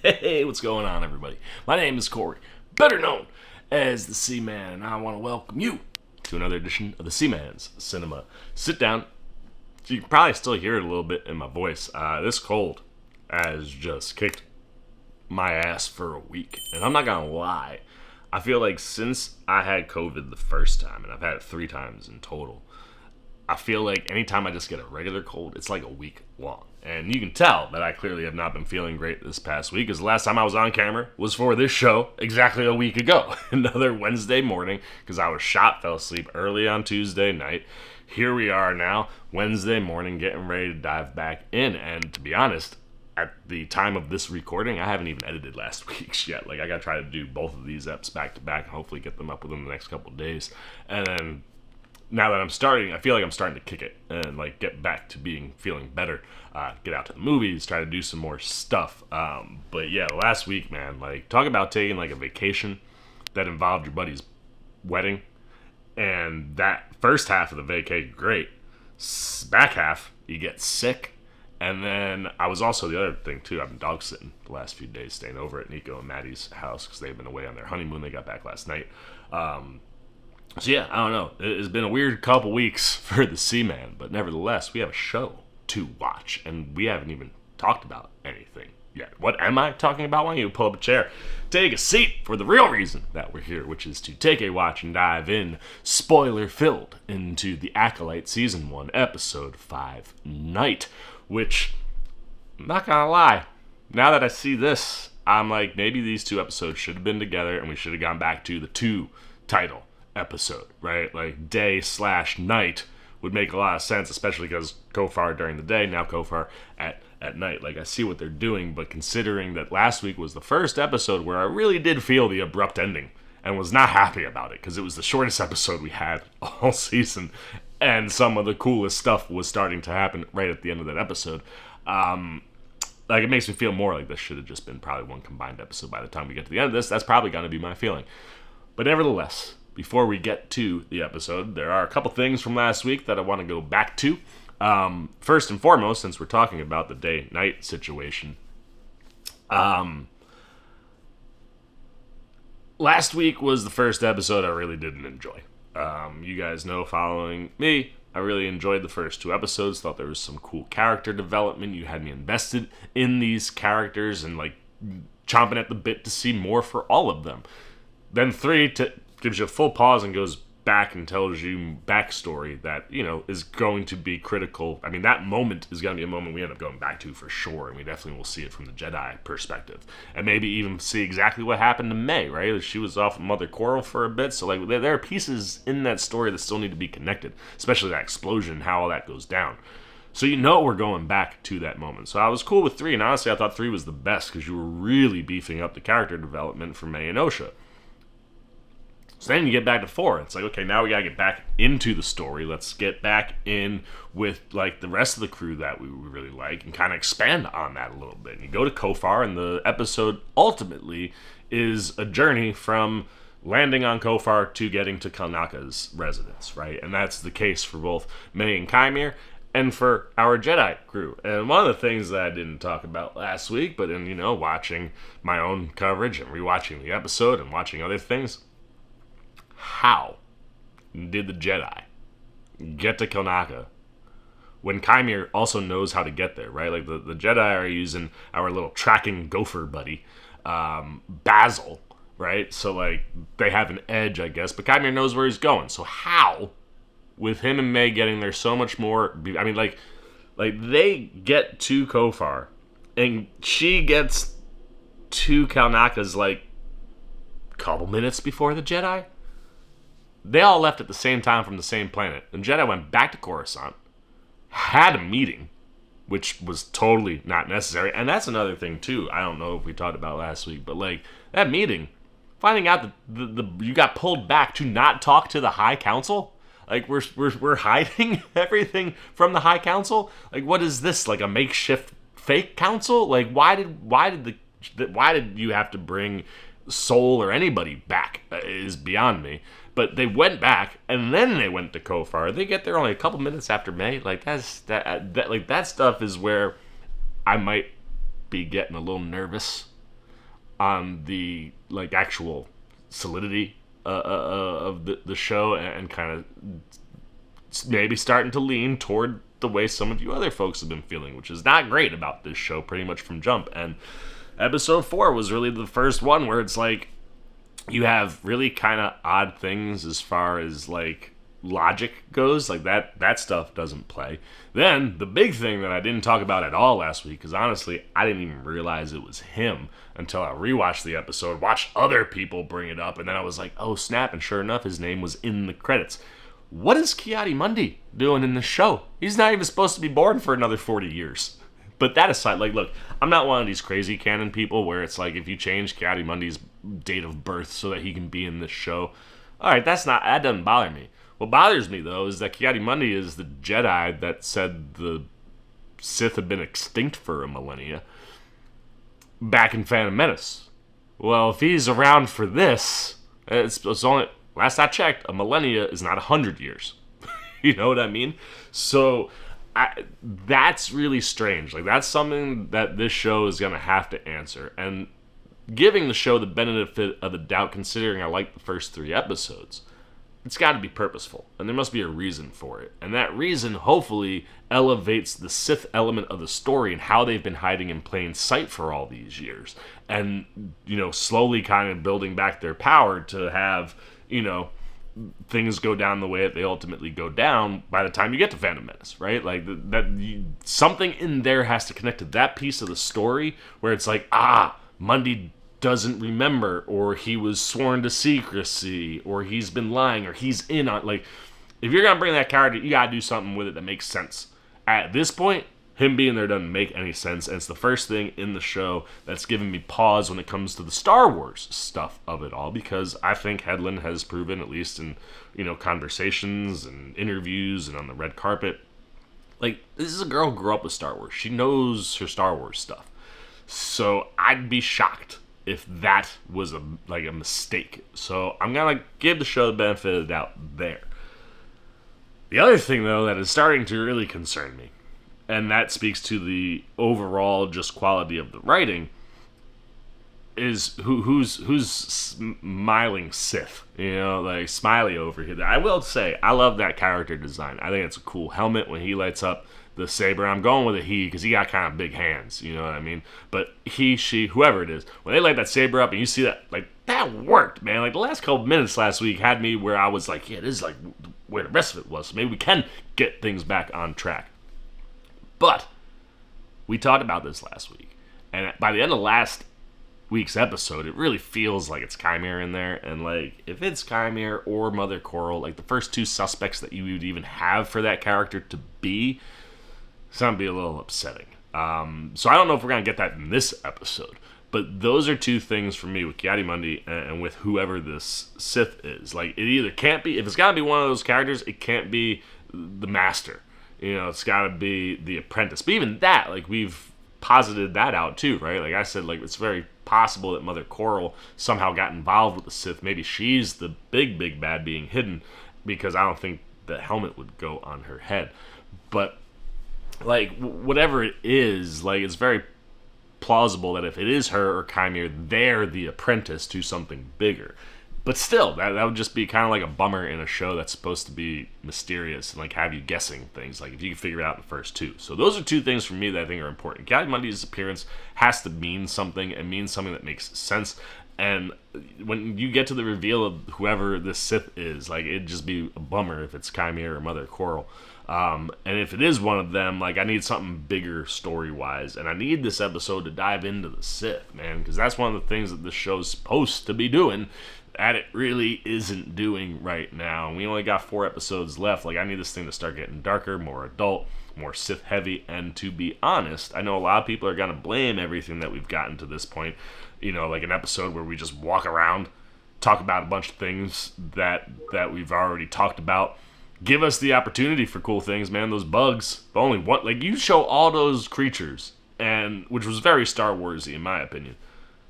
Hey, what's going on, everybody? My name is Corey, better known as the Seaman, and I want to welcome you to another edition of the Seaman's Cinema Sitdown. So you can probably still hear it a little bit in my voice. This cold has just kicked my ass for a week, and I'm not gonna lie. I feel like since I had COVID the first time, and I've had it 3 times in total, I feel like anytime I just get a regular cold, it's like a week long. And you can tell that I clearly have not been feeling great this past week, because the last time I was on camera was for this show exactly a week ago. Another Wednesday morning, because I was shot, fell asleep early on Tuesday night. Here we are now, Wednesday morning, getting ready to dive back in. And to be honest, at the time of this recording, I haven't even edited last week's yet. Like, I gotta try to do both of these eps back to back and hopefully get them up within the next couple of days. And then now that I'm starting, I feel like I'm starting to kick it and like get back to feeling better. Get out to the movies, try to do some more stuff. But yeah, last week, man, like, talk about taking like a vacation that involved your buddy's wedding. And that first half of the vacay, great. Back half, you get sick. And then I was also, the other thing too, I've been dog sitting the last few days, staying over at Nico and Maddie's house because they've been away on their honeymoon. They got back last night. So yeah, I don't know. It's been a weird couple weeks for the Seaman, but nevertheless, we have a show to watch, and we haven't even talked about anything yet. What am I talking about? Why don't you pull up a chair, take a seat for the real reason that we're here, which is to take a watch and dive in, spoiler-filled, into the Acolyte Season 1, Episode 5, Night, which, I'm not gonna lie, now that I see this, I'm like, maybe these 2 episodes should have been together, and we should have gone back to the 2 title episode, right? Like, day/night would make a lot of sense, especially because Kofar during the day, now Kofar at night. Like, I see what they're doing, but considering that last week was the first episode where I really did feel the abrupt ending and was not happy about it, because it was the shortest episode we had all season, and some of the coolest stuff was starting to happen right at the end of that episode. Like, it makes me feel more like this should have just been probably one combined episode by the time we get to the end of this. That's probably going to be my feeling. But nevertheless, before we get to the episode, there are a couple things from last week that I want to go back to. First and foremost, since we're talking about the day-night situation, last week was the first episode I really didn't enjoy. You guys know, following me, I really enjoyed the first 2 episodes, thought there was some cool character development. You had me invested in these characters and, like, chomping at the bit to see more for all of them. Then 3 gives you a full pause and goes back and tells you backstory that, you know, is going to be critical. I mean, that moment is going to be a moment we end up going back to for sure, and we definitely will see it from the Jedi perspective. And maybe even see exactly what happened to Mae, right? She was off with Mother Coral for a bit, so, like, there are pieces in that story that still need to be connected, especially that explosion and how all that goes down. So you know we're going back to that moment. So I was cool with 3, and honestly I thought 3 was the best, because you were really beefing up the character development for Mae and Osha. So then you get back to 4. It's like, okay, now we gotta get back into the story. Let's get back in with, like, the rest of the crew that we really like and kind of expand on that a little bit. And you go to Kofar, and the episode ultimately is a journey from landing on Kofar to getting to Kalnaka's residence, right? And that's the case for both Mae and Qimir and for our Jedi crew. And one of the things that I didn't talk about last week, but in, you know, watching my own coverage and rewatching the episode and watching other things, how did the Jedi get to Kalnaka when Qimir also knows how to get there, right? Like, the Jedi are using our little tracking gopher buddy, Basil, right? So, like, they have an edge, I guess, but Qimir knows where he's going. So how, with him and Mae getting there so much more, I mean, like they get to Kofar, and she gets to Kalnaka's, like, couple minutes before the Jedi? They all left at the same time from the same planet. And Jedi went back to Coruscant, had a meeting, which was totally not necessary. And that's another thing, too. I don't know if we talked about last week, but, like, that meeting, finding out that you got pulled back to not talk to the High Council. Like, we're hiding everything from the High Council. Like, what is this? Like a makeshift fake council? Like, why did you have to bring Soul or anybody back? Is beyond me. But they went back, and then they went to Kofar. They get there only a couple minutes after Mae. Like, that stuff is where I might be getting a little nervous on the like actual solidity of the show, and kind of maybe starting to lean toward the way some of you other folks have been feeling, which is not great about this show pretty much from jump. And episode 4 was really the first one where it's like you have really kind of odd things as far as like logic goes, like that stuff doesn't play. Then the big thing that I didn't talk about at all last week, because honestly I didn't even realize it was him until I rewatched the episode, watched other people bring it up, and then I was like, oh snap, and sure enough his name was in the credits. What is Ki-Adi-Mundi doing in the show? He's not even supposed to be born for another 40 years. But that aside, like, look, I'm not one of these crazy canon people where it's like, if you change Ki-Adi-Mundi's date of birth so that he can be in this show, alright, that doesn't bother me. What bothers me, though, is that Ki-Adi-Mundi is the Jedi that said the Sith had been extinct for a millennia back in Phantom Menace. Well, if he's around for this, it's only, last I checked, a millennia is not 100 years. You know what I mean? So that's really strange. Like, that's something that this show is going to have to answer. And giving the show the benefit of the doubt, considering I like the first 3 episodes, it's got to be purposeful, and there must be a reason for it. And that reason, hopefully, elevates the Sith element of the story and how they've been hiding in plain sight for all these years. And, you know, slowly kind of building back their power to have, you know, things go down the way that they ultimately go down by the time you get to Phantom Menace, right? Like, something in there has to connect to that piece of the story where it's like, Mundi doesn't remember, or he was sworn to secrecy, or he's been lying, or he's in on, like, if you're gonna bring that character, you gotta do something with it that makes sense. At this point, him being there doesn't make any sense, and it's the first thing in the show that's given me pause when it comes to the Star Wars stuff of it all, because I think Headland has proven, at least in, you know, conversations and interviews and on the red carpet, like, this is a girl who grew up with Star Wars. She knows her Star Wars stuff. So I'd be shocked if that was a mistake. So I'm gonna give the show the benefit of the doubt there. The other thing, though, that is starting to really concern me, and that speaks to the overall just quality of the writing, is who's smiling Sith, you know, like Smiley over here. I will say, I love that character design. I think it's a cool helmet when he lights up the saber. I'm going with a he because he got kind of big hands, you know what I mean? But he, she, whoever it is, when they light that saber up and you see that, like, that worked, man. Like, the last couple minutes last week had me where I was like, yeah, this is like where the rest of it was. So maybe we can get things back on track. But we talked about this last week, and by the end of last week's episode, it really feels like it's Qimir in there. And like, if it's Qimir or Mother Coral, like the first 2 suspects that you would even have for that character to be, it's gonna be a little upsetting. So I don't know if we're gonna get that in this episode, but those are 2 things for me with Ki-Adi-Mundi and with whoever this Sith is. Like, it either can't be, if it's gotta be one of those characters, it can't be the master. You know, it's gotta be the apprentice. But even that, like, we've posited that out too, right? Like I said, like, it's very possible that Mother Coral somehow got involved with the Sith. Maybe she's the big bad being hidden, because I don't think the helmet would go on her head. But like, whatever it is, like, it's very plausible that if it is her or Qimir, they're the apprentice to something bigger. But still, that would just be kind of like a bummer in a show that's supposed to be mysterious and like have you guessing things, like if you can figure it out in the first 2. So those are 2 things for me that I think are important. Ki-Adi-Mundi's appearance has to mean something, and mean something that makes sense. And when you get to the reveal of whoever this Sith is, like, it'd just be a bummer if it's Qimir or Mother Coral. And if it is one of them, like, I need something bigger story-wise. And I need this episode to dive into the Sith, man, because that's one of the things that this show's supposed to be doing that it really isn't doing right now. We only got 4 episodes left. Like, I need this thing to start getting darker, more adult, more Sith-heavy. And to be honest, I know a lot of people are going to blame everything that we've gotten to this point. You know, like an episode where we just walk around, talk about a bunch of things that we've already talked about. Give us the opportunity for cool things, man. Those bugs, but only one. Like, you show all those creatures, and which was very Star Warsy in my opinion.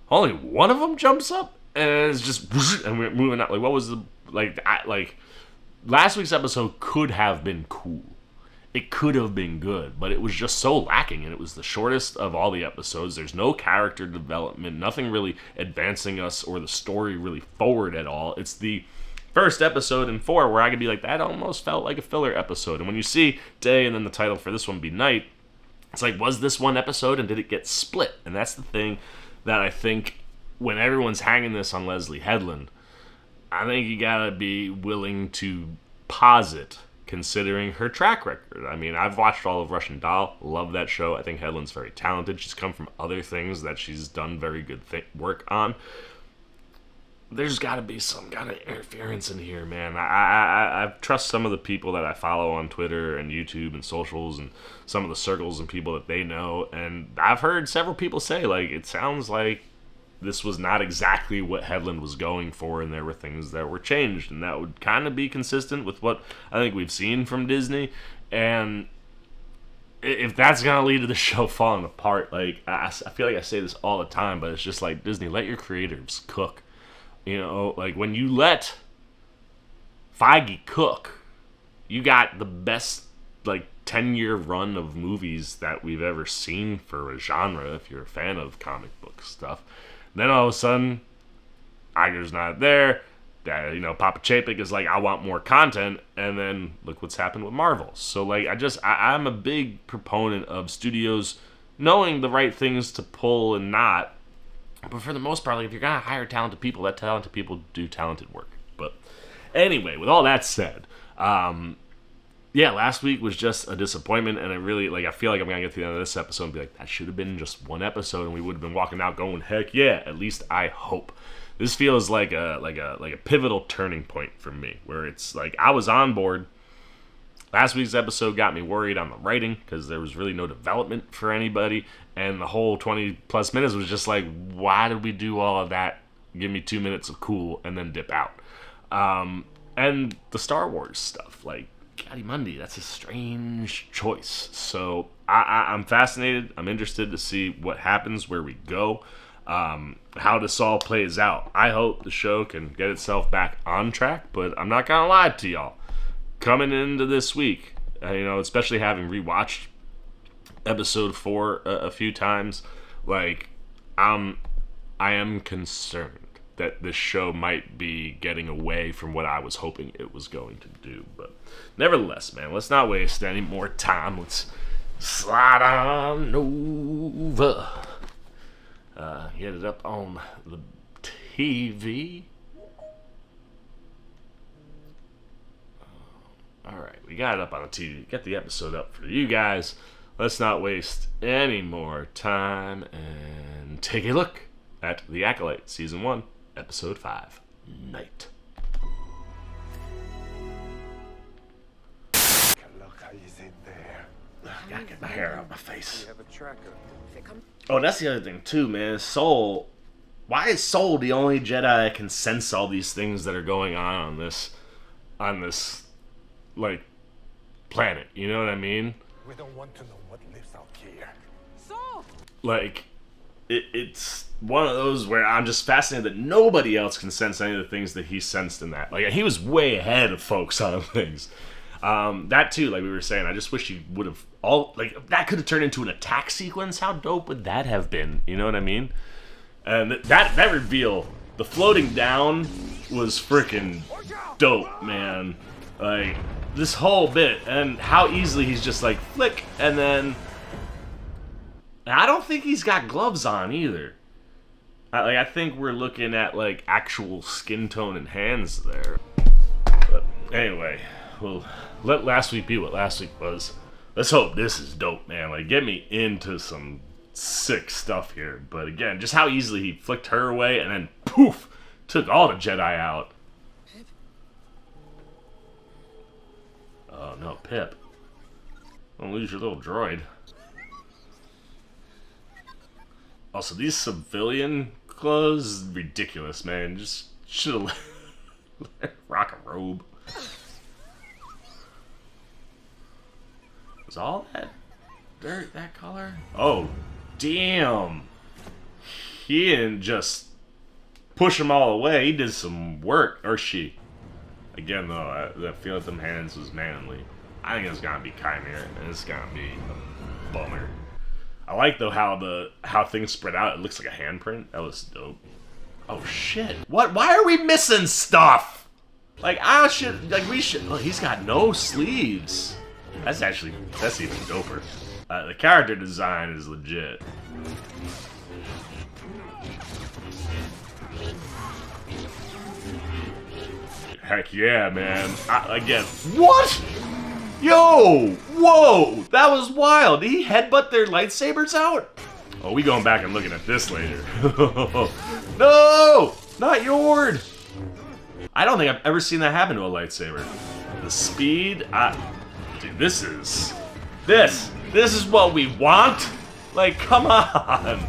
Only one of them jumps up, and it's just, and we're moving out. Like, what was the like last week's episode could have been cool it could have been good, but it was just so lacking, and it was the shortest of all the episodes. There's no character development, nothing really advancing us or the story really forward at all. It's the first episode in 4 where I could be like, that almost felt like a filler episode. And when you see day and then the title for this one be night, it's like, was this one episode and did it get split? And that's the thing that I think when everyone's hanging this on Leslie Headland, I think you gotta be willing to pause it, considering her track record. I mean, I've watched all of Russian Doll, love that show. I think Headland's very talented. She's come from other things that she's done very good work on. There's got to be some kind of interference in here, man. I trust some of the people that I follow on Twitter and YouTube and socials and some of the circles and people that they know, and I've heard several people say, like, it sounds like this was not exactly what Headland was going for, and there were things that were changed, and that would kind of be consistent with what I think we've seen from Disney. And if that's going to lead to the show falling apart, like, I feel like I say this all the time, but it's just like, Disney, let your creators cook. You know, like, when you let Feige cook, you got the best, like, 10-year run of movies that we've ever seen for a genre, if you're a fan of comic book stuff. Then all of a sudden, Iger's not there. You know, Papa Chapek is like, I want more content. And then look what's happened with Marvel. So, like, I'm a big proponent of studios knowing the right things to pull and not. But for the most part, like, if you're going to hire talented people, let talented people do talented work. But anyway, with all that said, yeah, last week was just a disappointment, and I feel like I'm going to get to the end of this episode and be like, that should have been just one episode, and we would have been walking out going, heck yeah, at least I hope. This feels like a pivotal turning point for me, where it's like, I was on board. Last week's episode got me worried on the writing, because there was really no development for anybody, and the whole 20-plus minutes was just like, why did we do all of that? Give me 2 minutes of cool, and then dip out. And the Star Wars stuff, like, Ki-Adi-Mundi, that's a strange choice. So I'm fascinated. I'm interested to see what happens, where we go, how this all plays out. I hope the show can get itself back on track, but I'm not gonna lie to y'all. Coming into this week, you know, especially having rewatched episode 4 a few times, like, I am concerned that this show might be getting away from what I was hoping it was going to do. But nevertheless, man, let's not waste any more time. Let's slide on over. Get it up on the TV. Alright, we got it up on the TV. Get the episode up for you guys. Let's not waste any more time and take a look at The Acolyte, Season 1, Episode 5, Night. Gotta get my hair out of my face. Oh, that's the other thing too, man. Soul. Why is Soul the only Jedi that can sense all these things that are going on this, like, planet? You know what I mean? We don't want to know what lives out here. Soul! Like, it's one of those where I'm just fascinated that nobody else can sense any of the things that he sensed in that. Like, he was way ahead of folks on things. That too, like we were saying, I just wish he would have that could have turned into an attack sequence. How dope would that have been? You know what I mean? And that reveal, the floating down, was freaking dope, man. Like, this whole bit, and how easily he's just like flick, and then I don't think he's got gloves on either. I think we're looking at like actual skin tone and hands there. But anyway, well, let last week be what last week was. Let's hope this is dope, man. Like, get me into some sick stuff here. But again, just how easily he flicked her away and then poof, took all the Jedi out. Pip? Oh no, Pip. Don't lose your little droid. Also, these civilian clothes, ridiculous, man. Just should have let rock a robe. Was all that dirt that color? Oh, damn. He didn't just push them all away. He did some work. Or she. Again, though, that feeling with them hands was manly. I think it's gonna be Qimir, and it's gonna be a bummer. I like though how things spread out. It looks like a handprint. That was dope. Oh shit! What? Why are we missing stuff? Like we should. Oh, he's got no sleeves. That's even doper. The character design is legit. Heck yeah, man. Again, what? Yo! Whoa! That was wild. Did he headbutt their lightsabers out? Oh, we going back and looking at this later. No! Not Yord! I don't think I've ever seen that happen to a lightsaber. The speed, dude, this is what we want? Like, come on!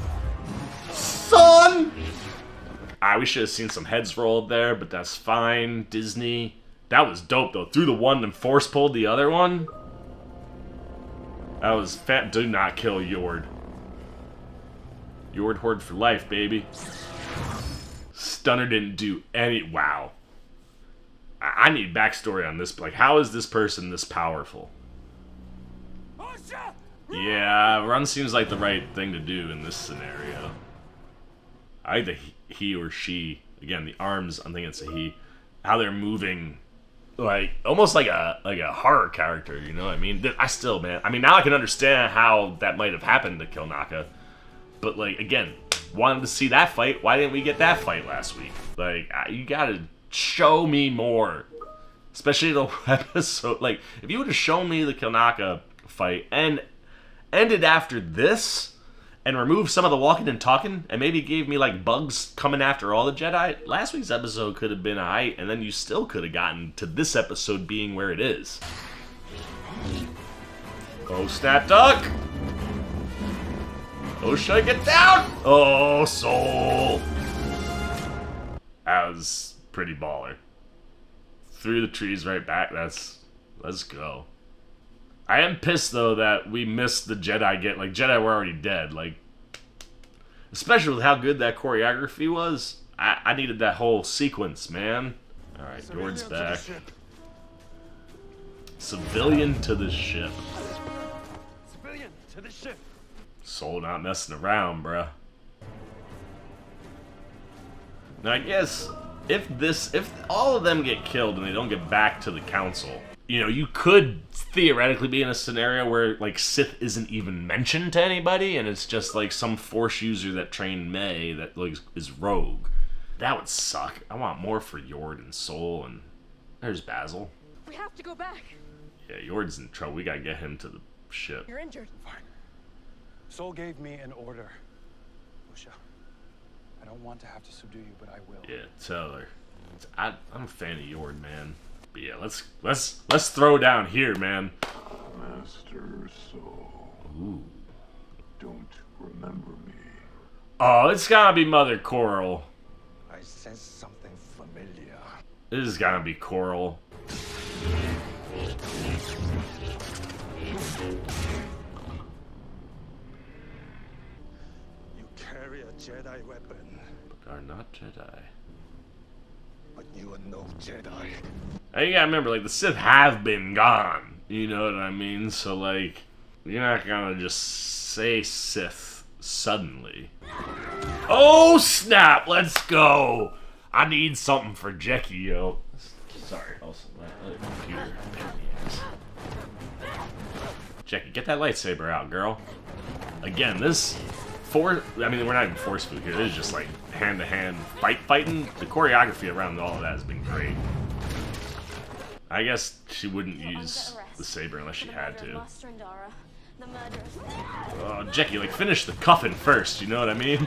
Son! We should have seen some heads rolled there, but that's fine. Disney. That was dope, though. Threw the one and force pulled the other one. That was fat. Do not kill Yord. Yord Horde for life, baby. Stunner didn't do any... Wow. I need backstory on this. Like, how is this person this powerful? Yeah, run seems like the right thing to do in this scenario. I think he or she, again, the arms, I'm thinking it's a he, how they're moving, like, almost like a horror character, you know what I mean? Man, I mean, now I can understand how that might have happened to Kilnaka, but, like, again, wanted to see that fight. Why didn't we get that fight last week? Like, you gotta show me more, especially the episode. Like, if you would have shown me the Kilnaka fight and ended after this, and removed some of the walking and talking, and maybe gave me, like, bugs coming after all the Jedi, last week's episode could have been aight, and then you still could have gotten to this episode being where it is. Oh, snap duck! Osha, get down! Oh, soul! That was pretty baller. Through the trees right back, let's go. I am pissed, though, that we missed the Jedi Like, Jedi were already dead. Like, especially with how good that choreography was. I needed that whole sequence, man. Alright, Yord's back. Civilian to the ship. Civilian to the ship. Soul not messing around, bruh. Now, I guess, if all of them get killed and they don't get back to the council... You know, you could theoretically be in a scenario where, like, Sith isn't even mentioned to anybody, and it's just, like, some Force user that trained Mae that, like, is rogue. That would suck. I want more for Yord and Soul, and there's Basil. We have to go back. Yeah, Yord's in trouble. We gotta get him to the ship. You're injured. Fine. Soul gave me an order. Osha, I don't want to have to subdue you, but I will. Yeah, tell her. I'm a fan of Yord, man. But yeah, let's throw down here, man. Master Soul. Ooh. Don't remember me. Oh, it's gotta be Mother Coral. I sense something familiar. This is gotta be Coral. You carry a Jedi weapon. But are not Jedi. But you are no Jedi. And you gotta remember, like, the Sith have been gone. You know what I mean? So, like, you're not gonna just say Sith suddenly. Oh, snap! Let's go! I need something for Jecki, yo. Sorry, also, let computer. Jecki, get that lightsaber out, girl. Again, this... we're not even force food here. This is just, like, hand-to-hand fighting. The choreography around all of that has been great. I guess she wouldn't use the saber unless she had to. Oh, Jecki, like, finish the cuffing first, you know what I mean?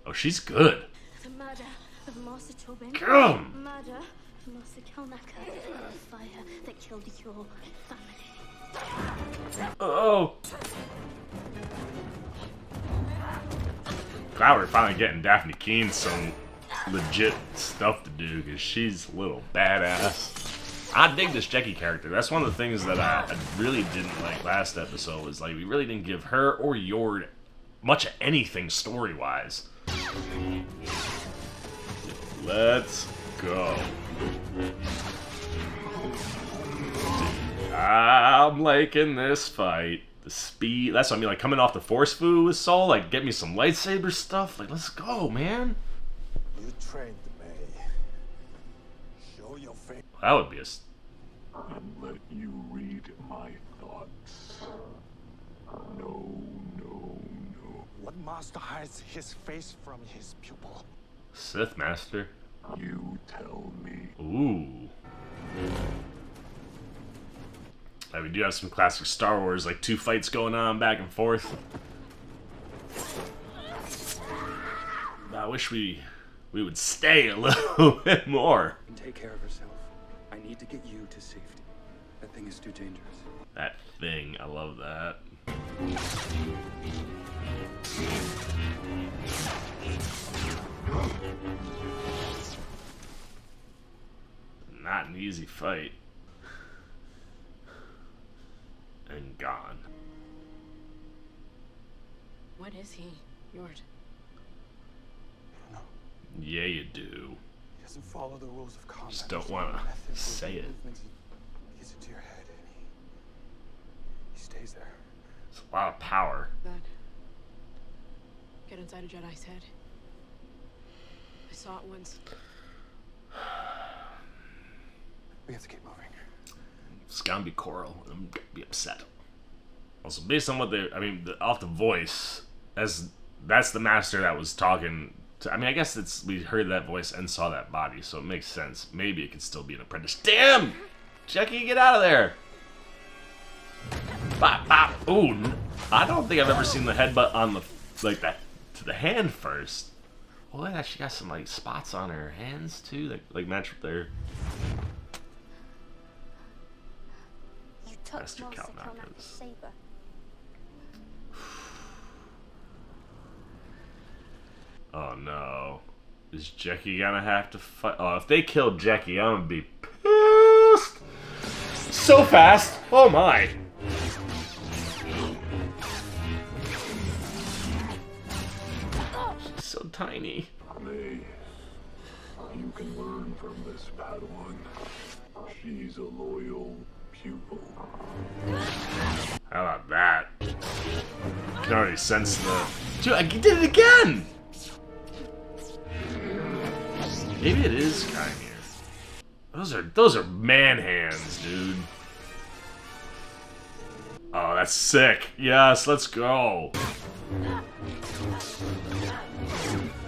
Oh, she's good. The murder of Master Tobin. Come! Murder of Master Kilnaka. The fire that killed your family. Oh! Glad we're finally getting Daphne Keene some legit stuff to do, because she's a little badass. I dig this Jecki character. That's one of the things that I really didn't like last episode, was like we really didn't give her or Yord much of anything story-wise. Let's go. I'm liking this fight. The speed. That's what I mean. Like, coming off the Force Fu with Soul. Like, get me some lightsaber stuff. Like, let's go, man. You trained Mae. Show your face. That would be a... And let you read my thoughts. No, no, no. What master hides his face from his pupil? Sith Master. You tell me. Ooh. We do have some classic Star Wars, like 2 fights going on back and forth. I wish we would stay a little bit more. Take care of herself. I need to get you to safety. That thing is too dangerous. That thing, I love that. Not an easy fight. And gone. What is he? Yours? No, Yeah, you do. he doesn't follow the rules of combat. Just don't There's no wanna method for say it. movements. He gets into your head and he stays there. It's a lot of power. That. Get inside a Jedi's head. I saw it once. We have to keep moving. It's gonna be Coral. I'm gonna be upset. Also, based on what they, off the voice, as that's the master that was talking to, I guess we heard that voice and saw that body, so it makes sense. Maybe it could still be an apprentice. Damn! Jecki, get out of there! Bop, bop. Ooh, I don't think I've ever seen the headbutt on the, like that, to the hand first. Oh, look at that, she got some, like, spots on her hands, too, like match with their... You took Master Master Kalnaka's Kalnaka's saber. Oh no. Is Jecki gonna have to fight? Oh, if they kill Jecki, I'm gonna be pissed! So fast! Oh my! She's so tiny. Mae, you can learn from this Padawan. She's a loyal pupil. How about that? I can already sense the... Dude, I did it again! Maybe it is Qimir. Those are man hands, dude. Oh, that's sick. Yes, let's go.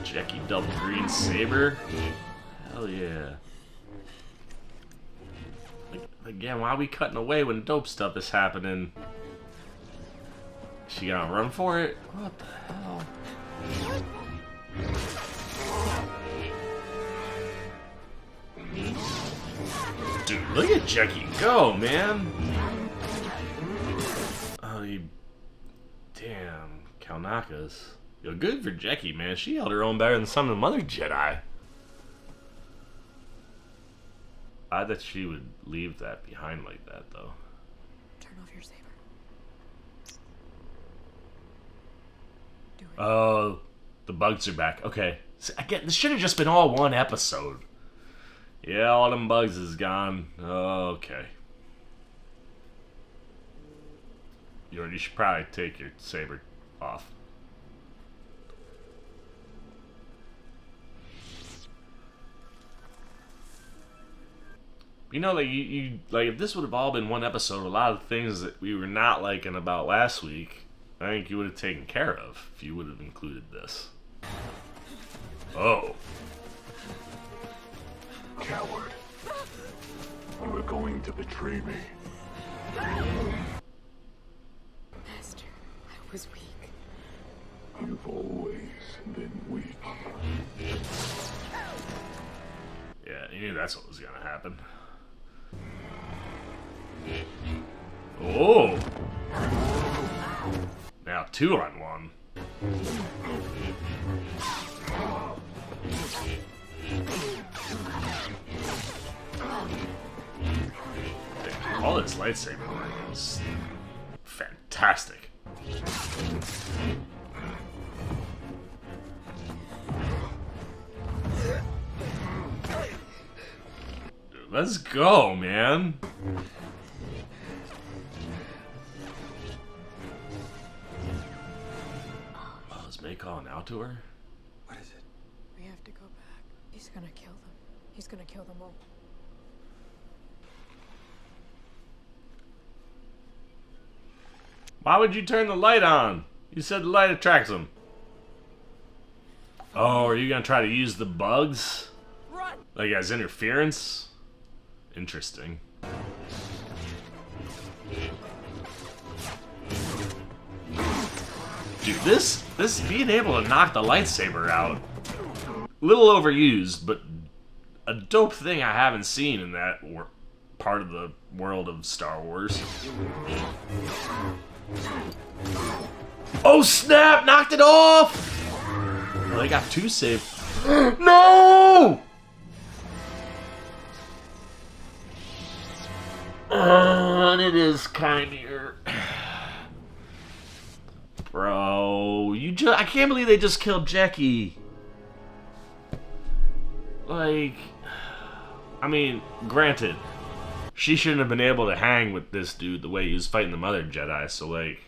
Jecki double green saber. Hell yeah. Again, why are we cutting away when dope stuff is happening? She gonna run for it? What the hell? Dude, look at Jecki go, man! Oh, damn, Kalnaka's. Yo, good for Jecki, man. She held her own better than some of the other Jedi. Odd that she would leave that behind like that, though. Turn off your saber. Do it. Oh, the bugs are back. Okay. So, again, this should have just been all one episode. Yeah, all them bugs is gone. Okay. You should probably take your saber off. You know, like like if this would have all been one episode, a lot of things that we were not liking about last week, I think you would have taken care of if you would have included this. Oh. Coward. You are going to betray me. Master, I was weak. You've always been weak. Yeah, you knew that's what was gonna happen. Oh! Now 2-on-1. All this lightsaber work is fantastic. Dude, let's go, man. out to her? What is it? We have to go back. He's gonna kill them. He's gonna kill them all. Why would you turn the light on? You said the light attracts them. Oh, are you gonna try to use the bugs? Run! Like as interference? Interesting. Dude, this being able to knock the lightsaber out, little overused, but a dope thing I haven't seen in that part of the world of Star Wars. Oh snap! Knocked it off! Well, they got 2 saved. No! And it is Qimir. Bro, I can't believe they just killed Jecki. Like, I mean, granted, she shouldn't have been able to hang with this dude the way he was fighting the other Jedi, so like,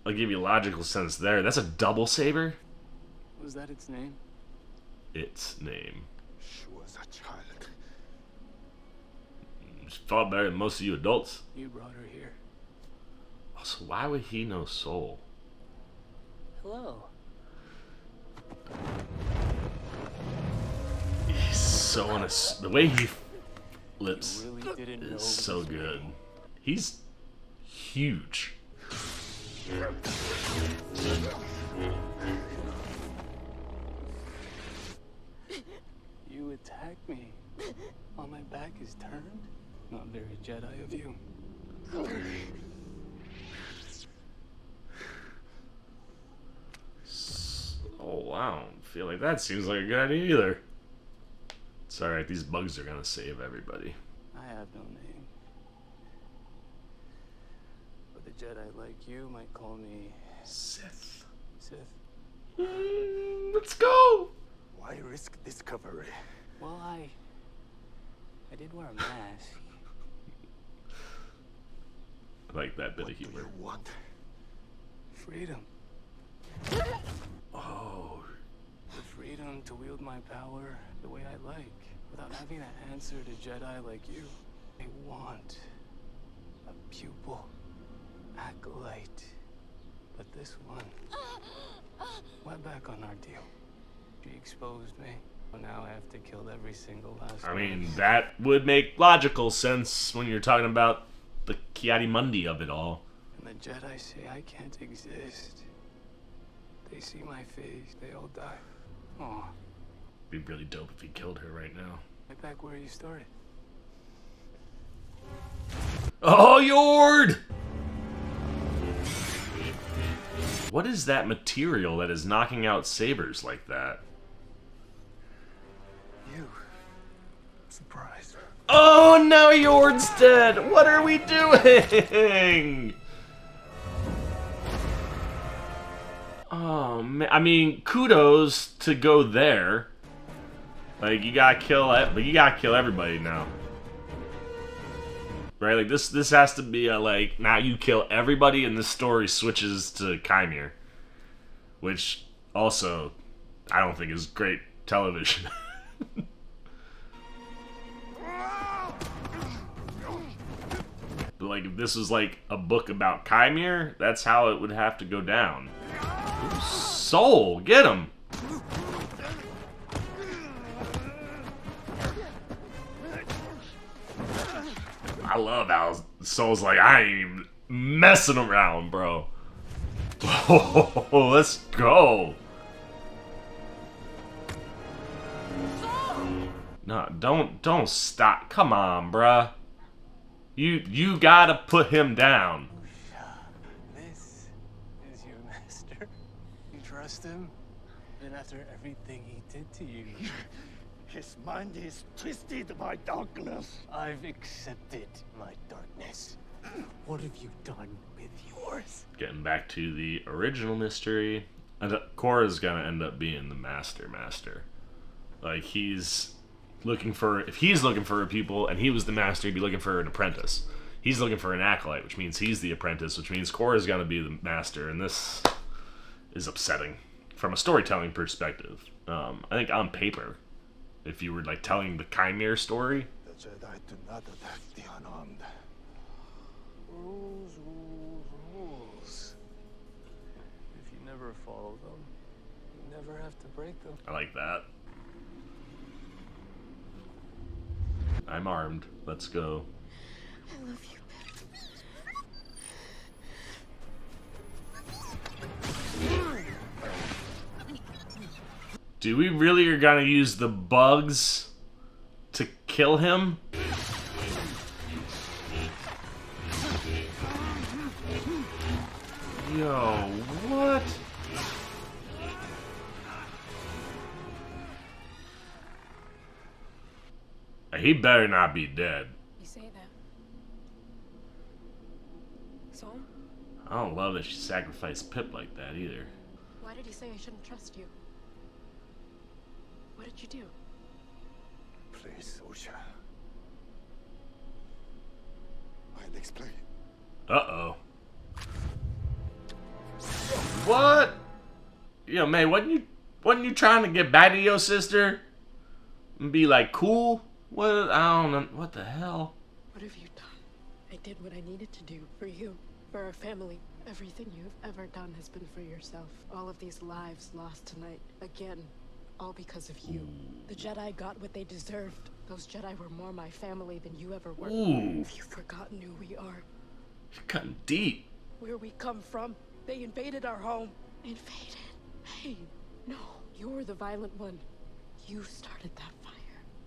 I'll give you a logical sense there. That's a double saber? Was that its name? Its name. She was a child. She fought better than most of you adults. You brought her here. Also, why would he know Soul? Hello. He's so the way he flips You really didn't know is so good. He's huge. You attacked me while my back is turned? Not very Jedi of you. Oh wow, I don't feel like that seems like a good idea either. It's alright, these bugs are gonna save everybody. I have no name. But the Jedi like you might call me Sith. Sith. Let's go! Why risk discovery? Well, I did wear a mask. I like that bit What of do humor. you want? Freedom. Oh, The freedom to wield my power the way I like, without having to answer to Jedi like you. I want a pupil, Acolyte. But this one went back on our deal. She exposed me. Now I have to kill every single last I one. mean, that would make logical sense when you're talking about the Ki-Adi-Mundi of it all. And the Jedi say I can't exist. They see my face, they all die. Aw, Be really dope if he killed her right now. right back where you started. Oh, Yord! What is that material that is knocking out sabers like that? You. Surprise. Oh, now Yord's dead! What are we doing? Oh, man. I mean, kudos to go there. Like, you gotta kill it, but you gotta kill everybody now. Right? Like, this has to be a, like, now you kill everybody and the story switches to Qimir. Which, also, I don't think is great television. But, like, if this was, like, a book about Qimir, that's how it would have to go down. Ooh, Soul! Get him! I love how Soul's like, I ain't even messing around, bro. Oh, let's go. No, don't stop. Come on, bruh. You gotta put him down. This is your master. You trust him? Even after everything he did to you. His mind is twisted by darkness. I've accepted my darkness. What have you done with yours? Getting back to the original mystery, Korra's gonna end up being the master. Like, he's looking for, if he's looking for a pupil and he was the master, he'd be looking for an apprentice. He's looking for an acolyte, which means he's the apprentice, which means Korra's gonna be the master. And this is upsetting from a storytelling perspective. I think on paper, if you were like telling the Qimir story, The Jedi do not attack the unarmed. Rules, rules, rules. If you never follow them, you never have to break them. I like that. I'm armed. Let's go. I love you, Do we really are gonna use the bugs to kill him? Yo, what? He better not be dead. You say that. So? I don't love that she sacrificed Pip like that either. Why did he say I shouldn't trust you? What did you do? Please, Osha. I'll explain. Uh-oh. What? Yo, Mae, wasn't you trying to get back to your sister? And be like, cool? What? I don't know. What the hell? What have you done? I did what I needed to do for you, for our family. Everything you've ever done has been for yourself. All of these lives lost tonight, again, all because of you. The Jedi got what they deserved. Those Jedi were more my family than you ever were. Ooh. Have you forgotten who we are? You're cutting deep. Where we come from? They invaded our home. Invaded? Hey, no. You're the violent one. You started that fire.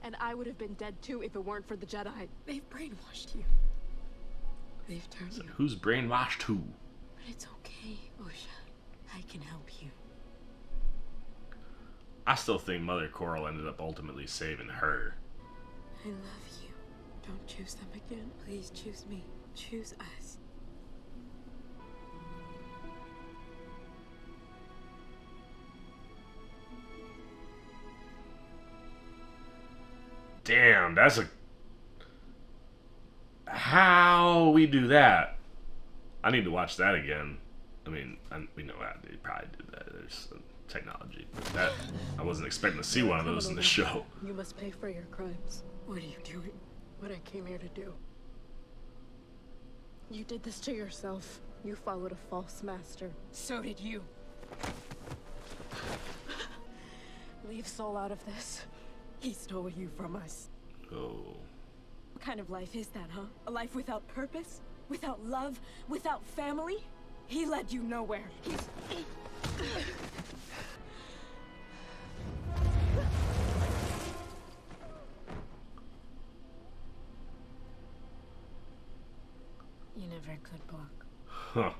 And I would have been dead too if it weren't for the Jedi. They've brainwashed you. They've turned So you. who's brainwashed who? But it's okay, Osha. I can help you. I still think Mother Coral ended up ultimately saving her. I love you. Don't choose them again. Please choose me. Choose us. Damn, that's a... How we do that? I need to watch that again. I mean, we know how they probably did that. There's technology. But that, I wasn't expecting to see one of those in the show. You must pay for your crimes. What are you doing? What I came here to do. You did this to yourself. You followed a false master. So did you. Leave Soul out of this. He stole you from us. Oh. What kind of life is that, huh? A life without purpose? Without love? Without family? He led you nowhere. You never could block. Huh.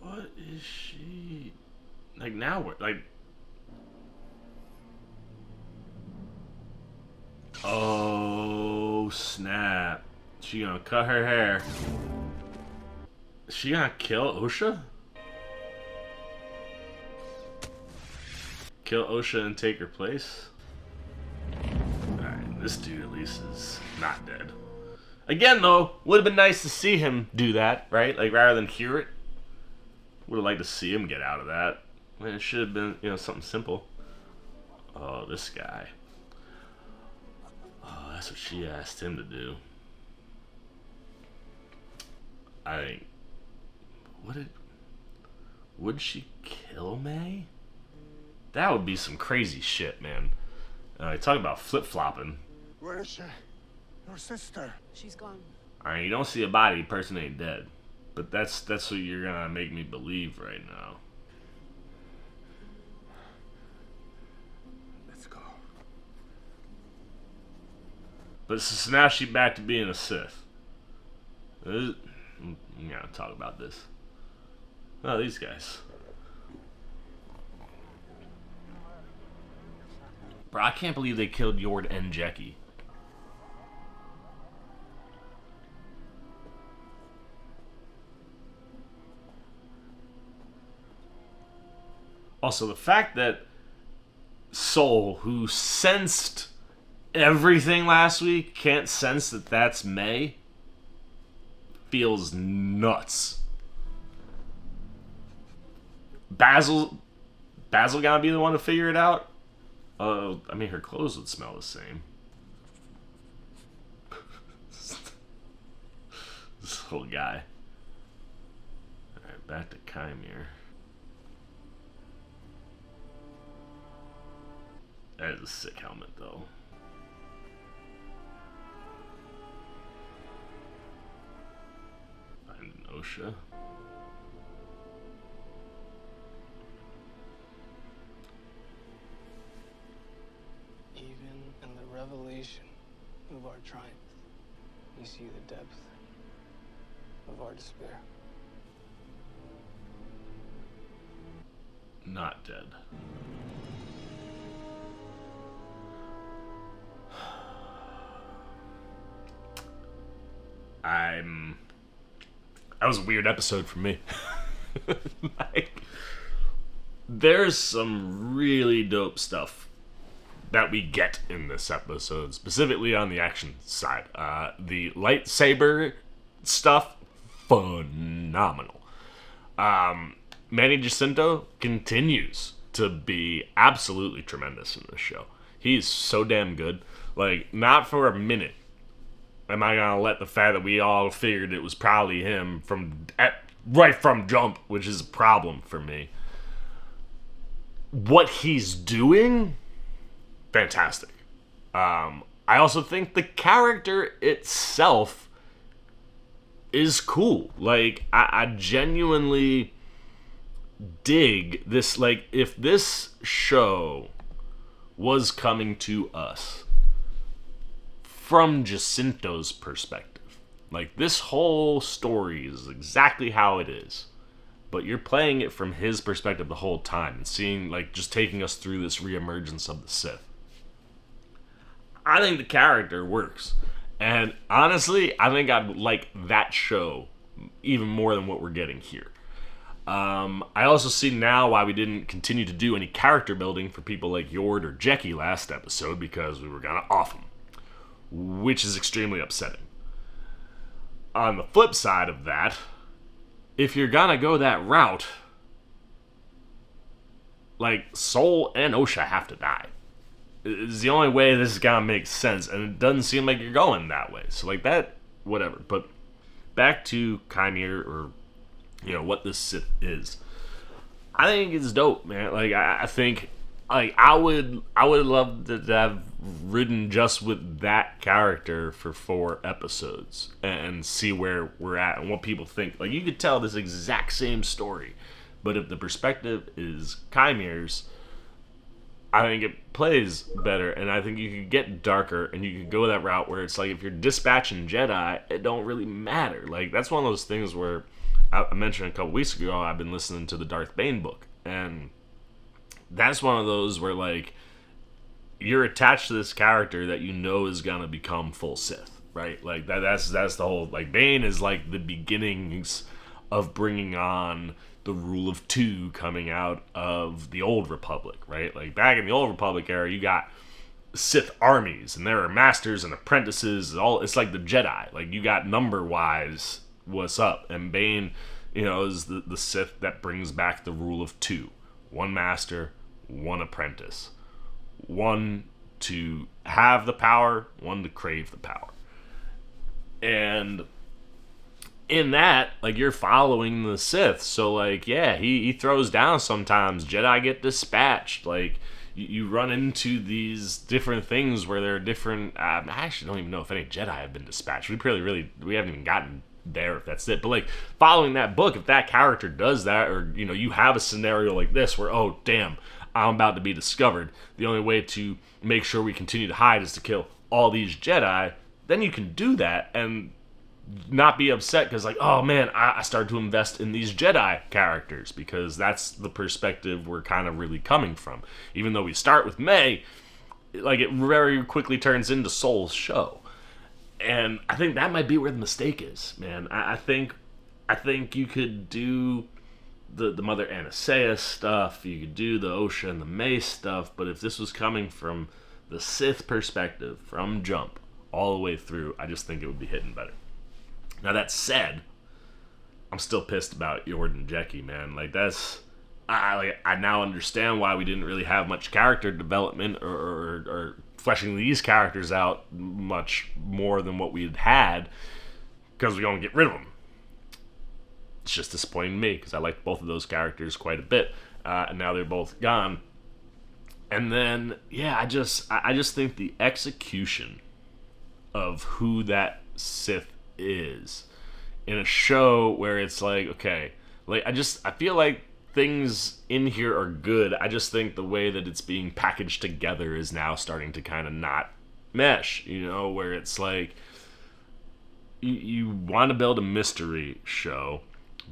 What is she... Like, now what? Like... Oh, snap. She gonna cut her hair. Is she gonna kill Osha? Kill Osha and take her place? Alright, this dude at least is not dead. Again, though, would have been nice to see him do that, right? Like, rather than hear it. Would have liked to see him get out of that. I mean, it should have been, you know, something simple. Oh, this guy. Oh, that's what she asked him to do. I think... Would she kill Mae? That would be some crazy shit, man. Talk about flip-flopping. Where is she? Your sister. She's gone. Alright, you don't see a body, person ain't dead. But that's what you're gonna make me believe right now. Let's go. But so now she's back to being a Sith. We gotta talk about this. Oh, these guys. Bro, I can't believe they killed Yord and Jecki. Also, the fact that Soul, who sensed everything last week, can't sense that that's Mae, feels nuts. Basil gotta be the one to figure it out? I mean, her clothes would smell the same. This whole guy. Alright, back to Qimir. That is a sick helmet, though. Find an Osha. Even in the revelation of our triumph, we see the depth of our despair. Not dead. That was a weird episode for me. Like, there's some really dope stuff that we get in this episode, specifically on the action side. The lightsaber stuff, phenomenal. Manny Jacinto continues to be absolutely tremendous in this show. He's so damn good. Like, not for a minute am I gonna let the fact that we all figured it was probably him right from jump, which is a problem for me. What he's doing, fantastic. I also think the character itself is cool. Like, I genuinely dig this. Like, if this show was coming to us from Jacinto's perspective, like, this whole story is exactly how it is, but you're playing it from his perspective the whole time and seeing, like, just taking us through this reemergence of the Sith. I think the character works. And honestly, I think I'd like that show even more than what we're getting here. I also see now why we didn't continue to do any character building for people like Yord or Jecki last episode, because we were gonna off them, which is extremely upsetting. On the flip side of that, if you're gonna go that route, like, Soul and Osha have to die. It's the only way this is gonna make sense, and it doesn't seem like you're going that way. So, like, that, whatever. But back to Qimir, or, you know, what this Sith is. I think it's dope, man. Like, I think, like, I would love to have ridden just with that character for 4 episodes and see where we're at and what people think. Like, you could tell this exact same story, but if the perspective is Qimir's, I think it plays better, and I think you could get darker, and you could go that route where it's like, if you're dispatching Jedi, it don't really matter. Like, that's one of those things where I mentioned a couple weeks ago, I've been listening to the Darth Bane book, and that's one of those where, like, you're attached to this character that you know is gonna become full Sith, right? Like, that's the whole, like, Bane is like the beginnings of bringing on the rule of 2 coming out of the Old Republic, right? Like, back in the Old Republic era, you got Sith armies, and there are masters and apprentices. It's like the Jedi. Like, you got number-wise what's up. And Bane, you know, is the Sith that brings back the rule of 2. 1 master, 1 apprentice. 1 to have the power, 1 to crave the power. And in that, like, you're following the Sith, so, like, yeah, he throws down sometimes. Jedi get dispatched. Like, you run into these different things where there are different. I actually don't even know if any Jedi have been dispatched. We haven't even gotten there, if that's it. But, like, following that book, if that character does that, or, you know, you have a scenario like this where, oh damn, I'm about to be discovered. The only way to make sure we continue to hide is to kill all these Jedi. Then you can do that and not be upset because, like, oh man, I started to invest in these Jedi characters, because that's the perspective we're kind of really coming from. Even though we start with Mae, like, it very quickly turns into Soul's show, and I think that might be where the mistake is, man. I think you could do the Mother Anastasia stuff, you could do the Osha and the Mae stuff, but if this was coming from the Sith perspective from jump all the way through, I just think it would be hitting better. Now, that said, I'm still pissed about Yord and Jecki, man. Like, I now understand why we didn't really have much character development or fleshing these characters out much more than what we had, because we're going to get rid of them. It's just disappointing to me, because I liked both of those characters quite a bit, and now they're both gone. And then, yeah, I just think the execution of who that Sith is in a show where it's like, okay, like I feel like things in here are good. I just think the way that it's being packaged together is now starting to kind of not mesh, where it's like you want to build a mystery show,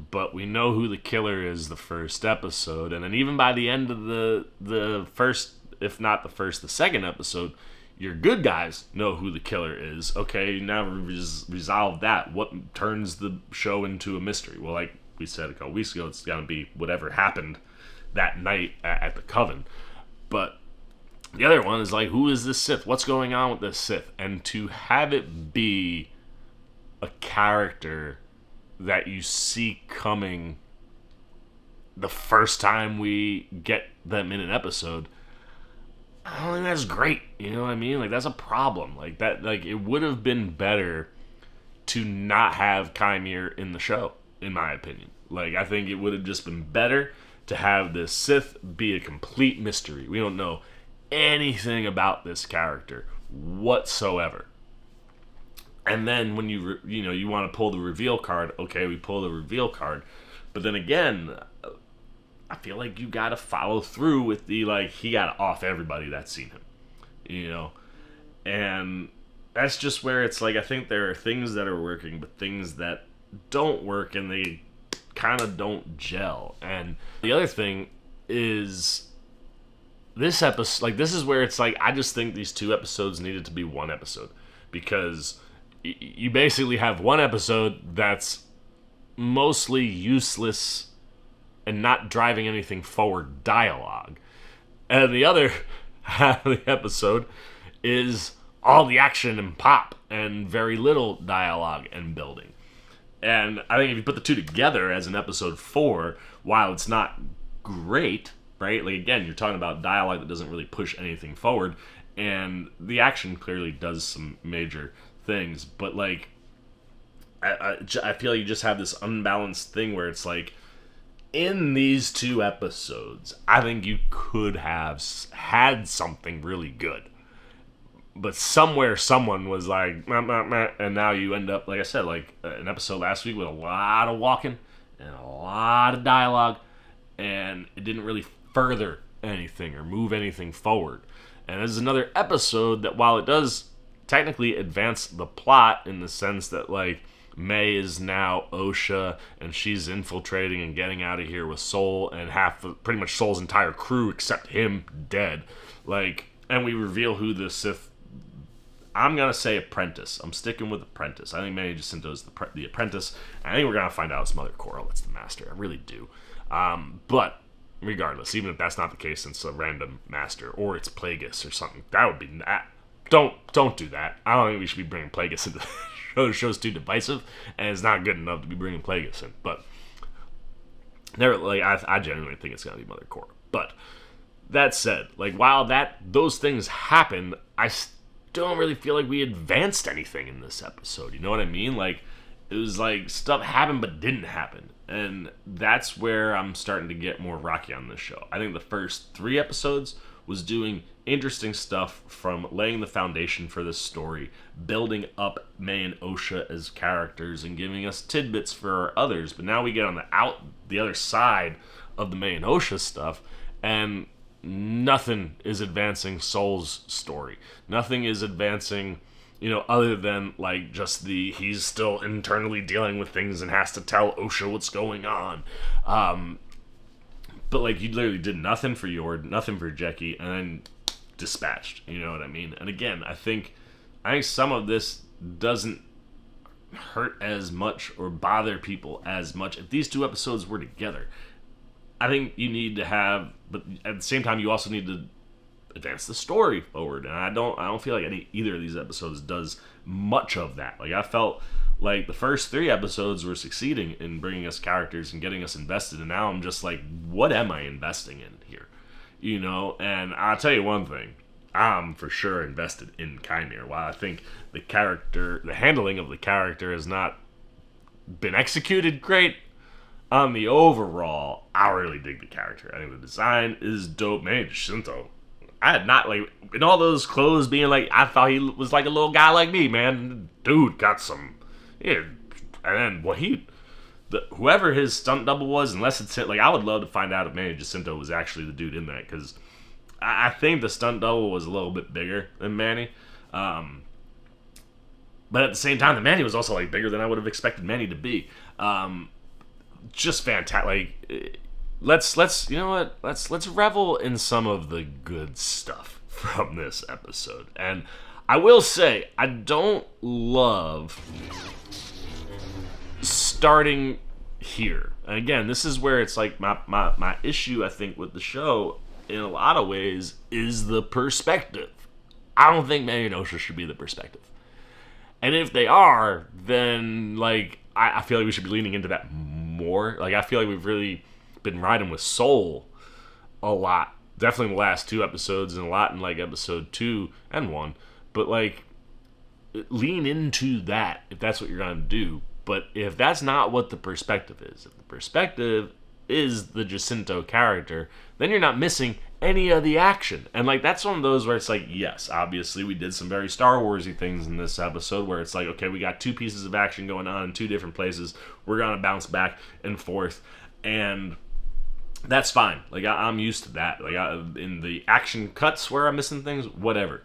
but we know who the killer is the first episode, and then even by the end of the first, if not the first, the second episode, your good guys know who the killer is. Okay, now resolve that. What turns the show into a mystery? Well, like we said a couple weeks ago, it's gonna be whatever happened that night at the Coven. But the other one is like, who is this Sith? What's going on with this Sith? And to have it be a character that you see coming the first time we get them in an episode, I don't think that's great. You know what I mean? Like, that's a problem. Like, that, like, it would have been better to not have Qimir in the show, in my opinion. Like, I think it would have just been better to have the Sith be a complete mystery. We don't know anything about this character whatsoever. And then when you want to pull the reveal card, okay, we pull the reveal card. But then again, I feel like you got to follow through with the, like, he got to off everybody that's seen him, And that's just where it's like, I think there are things that are working, but things that don't work, and they kind of don't gel. And the other thing is, this episode, like, this is where it's like, I just think these 2 episodes needed to be 1 episode, because you basically have 1 episode that's mostly useless and not driving anything forward dialogue, and the other half of the episode is all the action and pop and very little dialogue and building. And I think if you put the 2 together as an episode 4, while it's not great, right? Like, again, you're talking about dialogue that doesn't really push anything forward, and the action clearly does some major things, but like, I feel like you just have this unbalanced thing where it's like, in these 2 episodes, I think you could have had something really good. But somewhere someone was like, meh, meh, meh, and now you end up, like I said, like an episode last week with a lot of walking and a lot of dialogue, and it didn't really further anything or move anything forward. And this is another episode that, while it does technically advance the plot in the sense that, like, Mae is now Osha, and she's infiltrating and getting out of here with Soul and pretty much Soul's entire crew except him dead. Like, and we reveal who the Sith. I'm gonna say apprentice. I'm sticking with apprentice. I think Mae Jacinto is the apprentice. I think we're gonna find out it's Mother Coral that's the master. I really do. But regardless, even if that's not the case, it's a random master or it's Plagueis or something. That would be don't do that. I don't think we should be bringing Plagueis into the show. The show's too divisive, and it's not good enough to be bringing Plagueis in. But I genuinely think it's gonna be Mother Coral. But that said, like, while those things happen, I don't really feel like we advanced anything in this episode. You know what I mean? Like, it was like stuff happened but didn't happen. And that's where I'm starting to get more rocky on this show. I think the first 3 episodes was doing interesting stuff, from laying the foundation for this story, building up Mae and Osha as characters, and giving us tidbits for others. But now we get on the other side of the Mae and Osha stuff, and nothing is advancing Soul's story. Nothing is advancing, other than, like, just he's still internally dealing with things and has to tell Osha what's going on. But, like, you literally did nothing for Yord, nothing for Jecki, and then dispatched. You know what I mean? And again, I think some of this doesn't hurt as much or bother people as much if these 2 episodes were together. I think you need to have, but at the same time, you also need to advance the story forward. And I don't feel like either of these episodes does much of that. Like, I felt Like, the first 3 episodes were succeeding in bringing us characters and getting us invested, and now I'm just like, what am I investing in here? You know, and I'll tell you one thing. I'm for sure invested in Qimir. While I think the handling of the character has not been executed great, on the overall, I really dig the character. I think the design is dope. Man, Shinto, I had not, like, in all those clothes being like, I thought he was like a little guy like me, man. Dude got some, yeah. And then, whoever his stunt double was, unless it's, like, I would love to find out if Manny Jacinto was actually the dude in that, because I think the stunt double was a little bit bigger than Manny. But at the same time, the Manny was also, like, bigger than I would have expected Manny to be. Just fantastic. Like, let's you know what? Let's revel in some of the good stuff from this episode. And I will say, I don't love starting here. And again, this is where it's like my issue, I think, with the show in a lot of ways is the perspective. I don't think Mae Osha should be the perspective. And if they are, then, like, I feel like we should be leaning into that more. Like, I feel like we've really been riding with Soul a lot. Definitely in the last 2 episodes, and a lot in, like, episode 2 and 1. But, like, lean into that if that's what you're going to do. But if that's not what the perspective is, if the perspective is the Jacinto character, then you're not missing any of the action. And, like, that's one of those where it's like, yes, obviously we did some very Star Wars-y things in this episode where it's like, okay, we got 2 pieces of action going on in 2 different places. We're going to bounce back and forth. And that's fine. Like, I'm used to that. Like, in the action cuts where I'm missing things, whatever.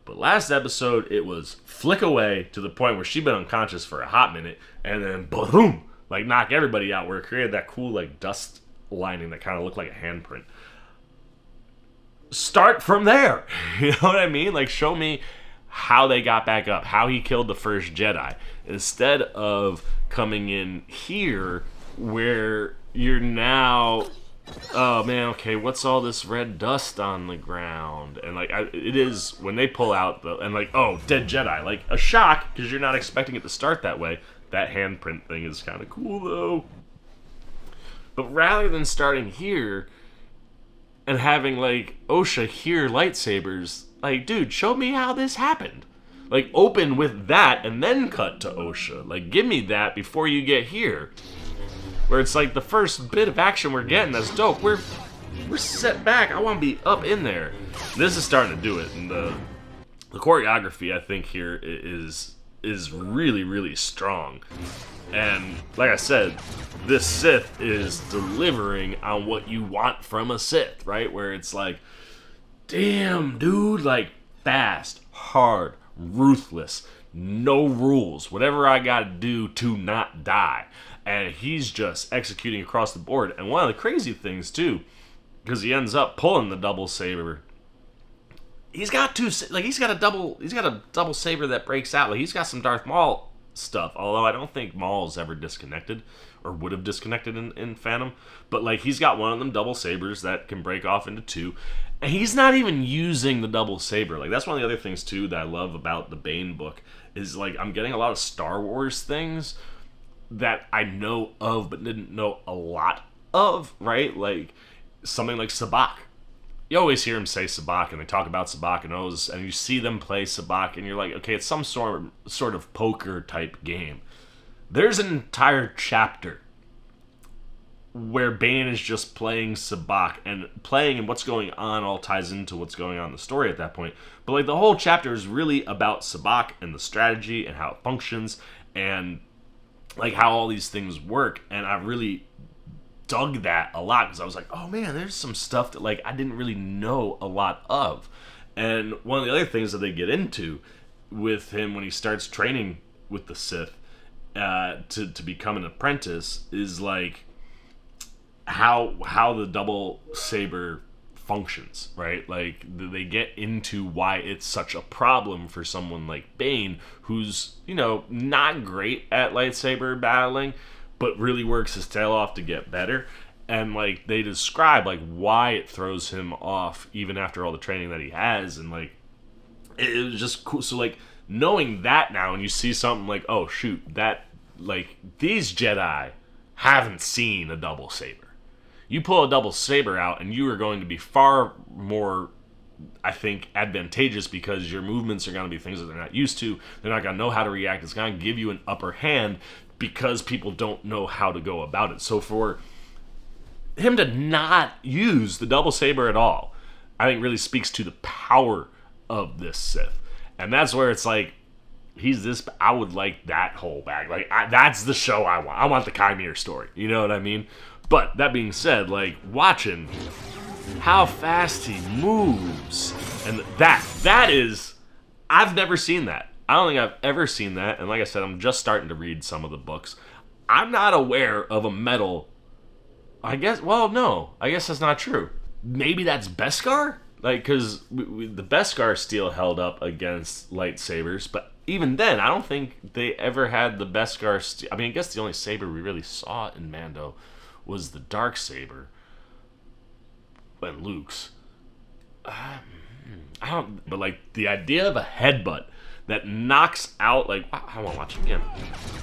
But last episode, it was flick away to the point where she'd been unconscious for a hot minute, and then boom, like, knock everybody out, where it created that cool, like, dust lining that kind of looked like a handprint. Start from there. You know what I mean? Like, show me how they got back up, how he killed the first Jedi, instead of coming in here where you're now, oh man, okay, what's all this red dust on the ground? And, like, it is when they pull out and, like, oh, dead Jedi, like, a shock because you're not expecting it to start that way. That handprint thing is kind of cool though. But rather than starting here and having, like, Osha hear lightsabers, like, dude, show me how this happened. Like, open with that and then cut to Osha. Like, give me that before you get here. Where it's like the first bit of action we're getting, that's dope. We're set back. I want to be up in there. This is starting to do it. And the choreography, I think, here is really, really strong. And like I said, this Sith is delivering on what you want from a Sith, right? Where it's like, damn, dude, like, fast, hard, ruthless, no rules, whatever I gotta do to not die. And he's just executing across the board. And one of the crazy things, too, because he ends up pulling the double saber, he's got a double saber that breaks out. Like, he's got some Darth Maul stuff, although I don't think Maul's ever disconnected or would have disconnected in Phantom. But, like, he's got one of them double sabers that can break off into 2. And he's not even using the double saber. Like, that's one of the other things, too, that I love about the Bane book is, like, I'm getting a lot of Star Wars things that I know of but didn't know a lot of, right? Like, something like Sabak. You always hear him say Sabak, and they talk about Sabak and Oz, and you see them play Sabak, and you're like, okay, it's some sort of poker-type game. There's an entire chapter where Bane is just playing Sabak, and playing and what's going on all ties into what's going on in the story at that point. But, like, the whole chapter is really about Sabak and the strategy and how it functions, and, like, how all these things work. And I really dug that a lot because I was like, oh man, there's some stuff that, like, I didn't really know a lot of. And one of the other things that they get into with him when he starts training with the Sith to become an apprentice is, like, how the double saber functions, right? Like, they get into why it's such a problem for someone like Bane, who's, you know, not great at lightsaber battling, but really works his tail off to get better. And, like, they describe, like, why it throws him off even after all the training that he has. And, like, it was just cool. So, like, knowing that now, and you see something like, oh shoot, that, like, these Jedi haven't seen a double saber. You pull a double saber out, and you are going to be far more, I think, advantageous, because your movements are going to be things that they're not used to. They're not going to know how to react. It's going to give you an upper hand because people don't know how to go about it. So for him to not use the double saber at all, I think really speaks to the power of this Sith. And that's where it's like, he's this, I would like that whole bag. Like, that's the show I want. I want the Qimir story. You know what I mean? But that being said, like, watching how fast he moves, and that is, I've never seen that. I don't think I've ever seen that. And like I said, I'm just starting to read some of the books. I'm not aware of a medal. I guess, well, no, I guess that's not true. Maybe that's Beskar? Like, because the Beskar steel held up against lightsabers, but even then, I don't think they ever had the Beskar steel. I mean, I guess the only saber we really saw in Mando was the dark saber and Luke's. I don't, but like the idea of a headbutt that knocks out, like, I want to watch it again,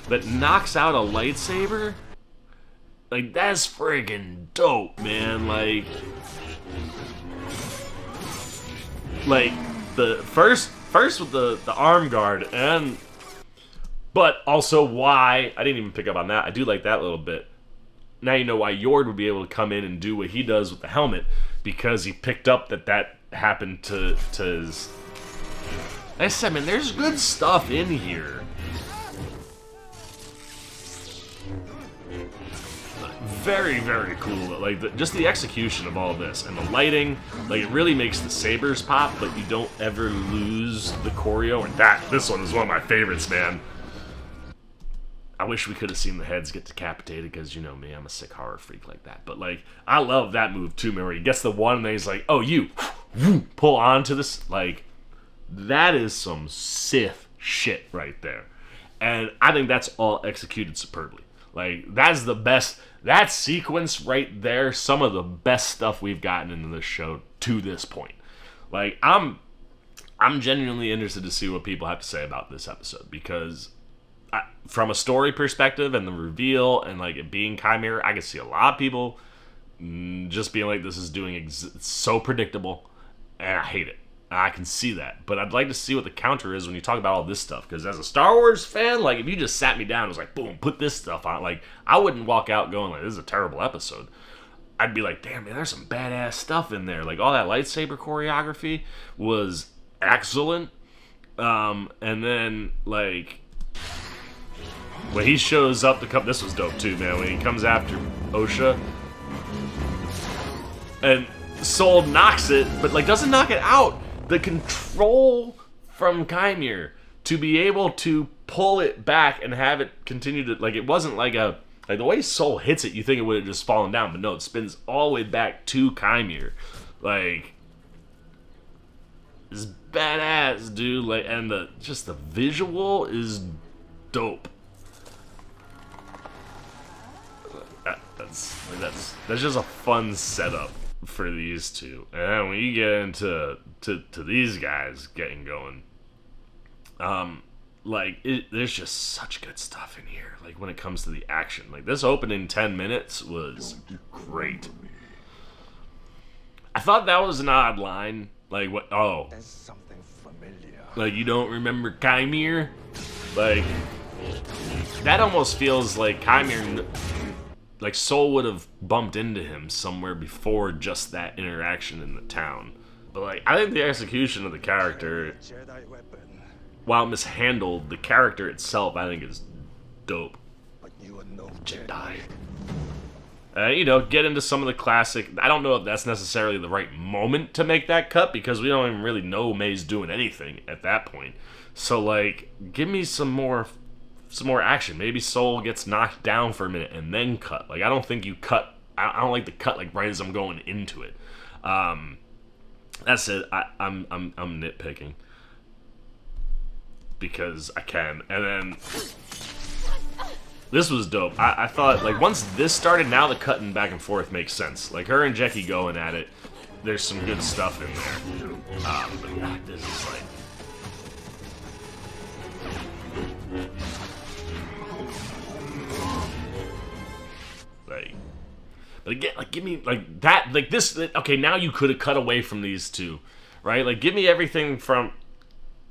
that knocks out a lightsaber, like, that's friggin' dope, man. Like the first with the arm guard, and but also why I didn't even pick up on that. I do like that a little bit. Now you know why Yord would be able to come in and do what he does with the helmet, because he picked up that happened to his. Like I said, man, there's good stuff in here. Very, very cool. Like, just the execution of all of this and the lighting, like, it really makes the sabers pop, but you don't ever lose the choreo. And this one is one of my favorites, man. I wish we could have seen the heads get decapitated, because, you know me, I'm a sick horror freak like that. But, like, I love that move too, man, where he gets the one and then he's like, oh, you pull onto this. Like, that is some Sith shit right there. And I think that's all executed superbly. Like, that's the best. That sequence right there, some of the best stuff we've gotten into this show to this point. Like, I'm genuinely interested to see what people have to say about this episode, because from a story perspective and the reveal and, like, it being Qimir, I can see a lot of people just being like, this is doing it's so predictable, and I hate it. I can see that, but I'd like to see what the counter is when you talk about all this stuff, because as a Star Wars fan, like, if you just sat me down and was like, boom, put this stuff on, like, I wouldn't walk out going like, this is a terrible episode. I'd be like, damn, man, there's some badass stuff in there. Like, all that lightsaber choreography was excellent. And then, like, when he shows up to come, this was dope too, man, when he comes after Osha, and Soul knocks it, but, like, doesn't knock it out. The control from Qimir to be able to pull it back and have it continue to, like, it wasn't like the way Soul hits it, you think it would have just fallen down, but no, it spins all the way back to Qimir. Like, it's badass, dude. Like, and the visual is dope. That's just a fun setup for these two. And when you get into to these guys getting going, like, there's just such good stuff in here. Like, when it comes to the action, like, this opening 10 minutes was great. I thought that was an odd line. Like, what? Oh, there's something familiar. Like, you don't remember Qimir? Like, that almost feels like Qimir, like, Soul would have bumped into him somewhere before just that interaction in the town. But, like, I think the execution of the character, while mishandled, the character itself, I think, is dope. But you are no Jedi. You know, get into some of the classic. I don't know if that's necessarily the right moment to make that cut, because we don't even really know Mae's doing anything at that point. So, like, give me some more action. Maybe Soul gets knocked down for a minute and then cut. Like, I don't think you cut. I don't like the cut, like, right as I'm going into it. That's it. I'm nitpicking because I can. And then this was dope. I thought, like, once this started, now the cutting back and forth makes sense. Like, her and Jecki going at it, there's some good stuff in there. But God, this is like, Like, but again, like, give me like that, like this. Okay, now you could have cut away from these two, right? Like, give me everything from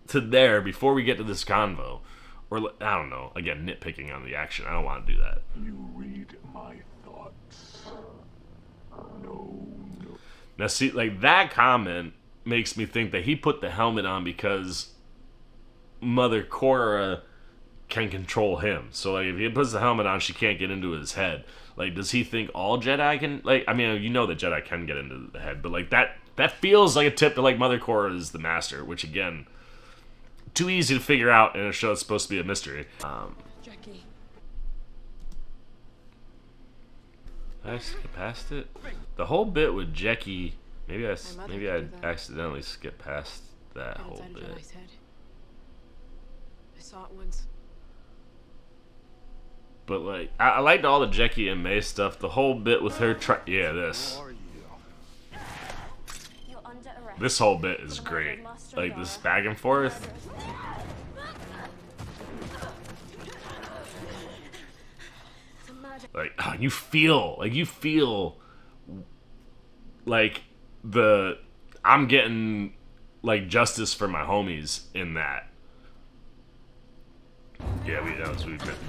to there before we get to this convo, or I don't know. Again, nitpicking on the action. I don't want to do that. You read my thoughts. No. Now, see, like that comment makes me think that he put the helmet on because Mother Korra can control him. So, like, if he puts the helmet on, she can't get into his head. Like, does he think all Jedi can? Like, I mean, you know that Jedi can get into the head, but like that feels like a tip that like Mother Korra is the master, which again, too easy to figure out in a show that's supposed to be a mystery. Jecki. Did I skip past it? The whole bit with Jecki, maybe I accidentally skipped past that whole Inside bit. Jedi's head. I saw it once. But like, I liked all the Jecki and Mae stuff. The whole bit with her, this. This whole bit is great. Like this back and forth. Like you feel like I'm getting like justice for my homies in that. Yeah, we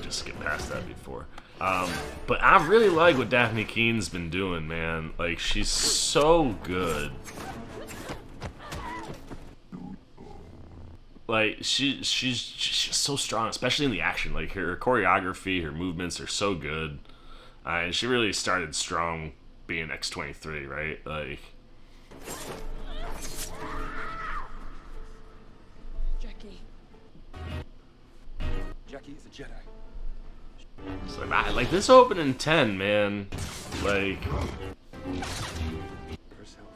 just skipped past that before. But I really like what Daphne Keen's been doing, man. Like, she's so good. Like, she's so strong, especially in the action. Like, her choreography, her movements are so good. And she really started strong being X-23, right? Like... Jecki is a Jedi. So, like this opening 10, man. Like, Herself.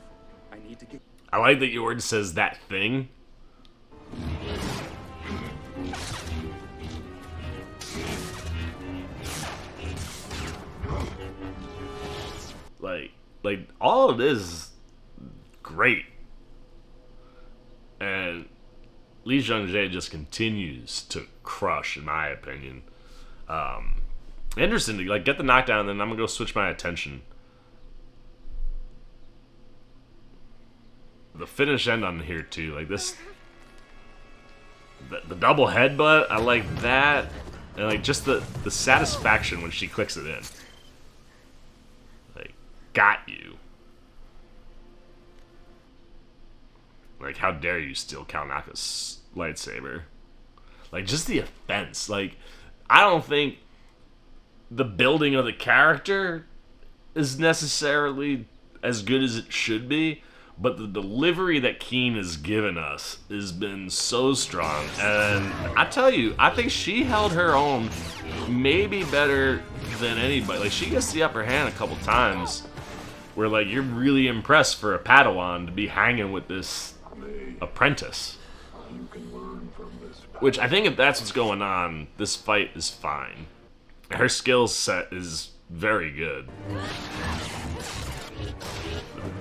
I need to get. I like that Yord says that thing. Like all of it is great, and Lee Jung-jae just continues to crush, in my opinion. Interesting to like get the knockdown, and then I'm gonna go switch my attention. The finish end on here too, like this, the double headbutt. I like that, and like just the satisfaction when she clicks it in. Like, got you. Like, how dare you steal Kalnaka's lightsaber? Like, just the offense. Like, I don't think the building of the character is necessarily as good as it should be, but the delivery that Keen has given us has been so strong. And I tell you, I think she held her own maybe better than anybody. Like, she gets the upper hand a couple times where, like, you're really impressed for a Padawan to be hanging with this apprentice. You can learn from this. Which I think if that's what's going on, this fight is fine. Her skill set is very good.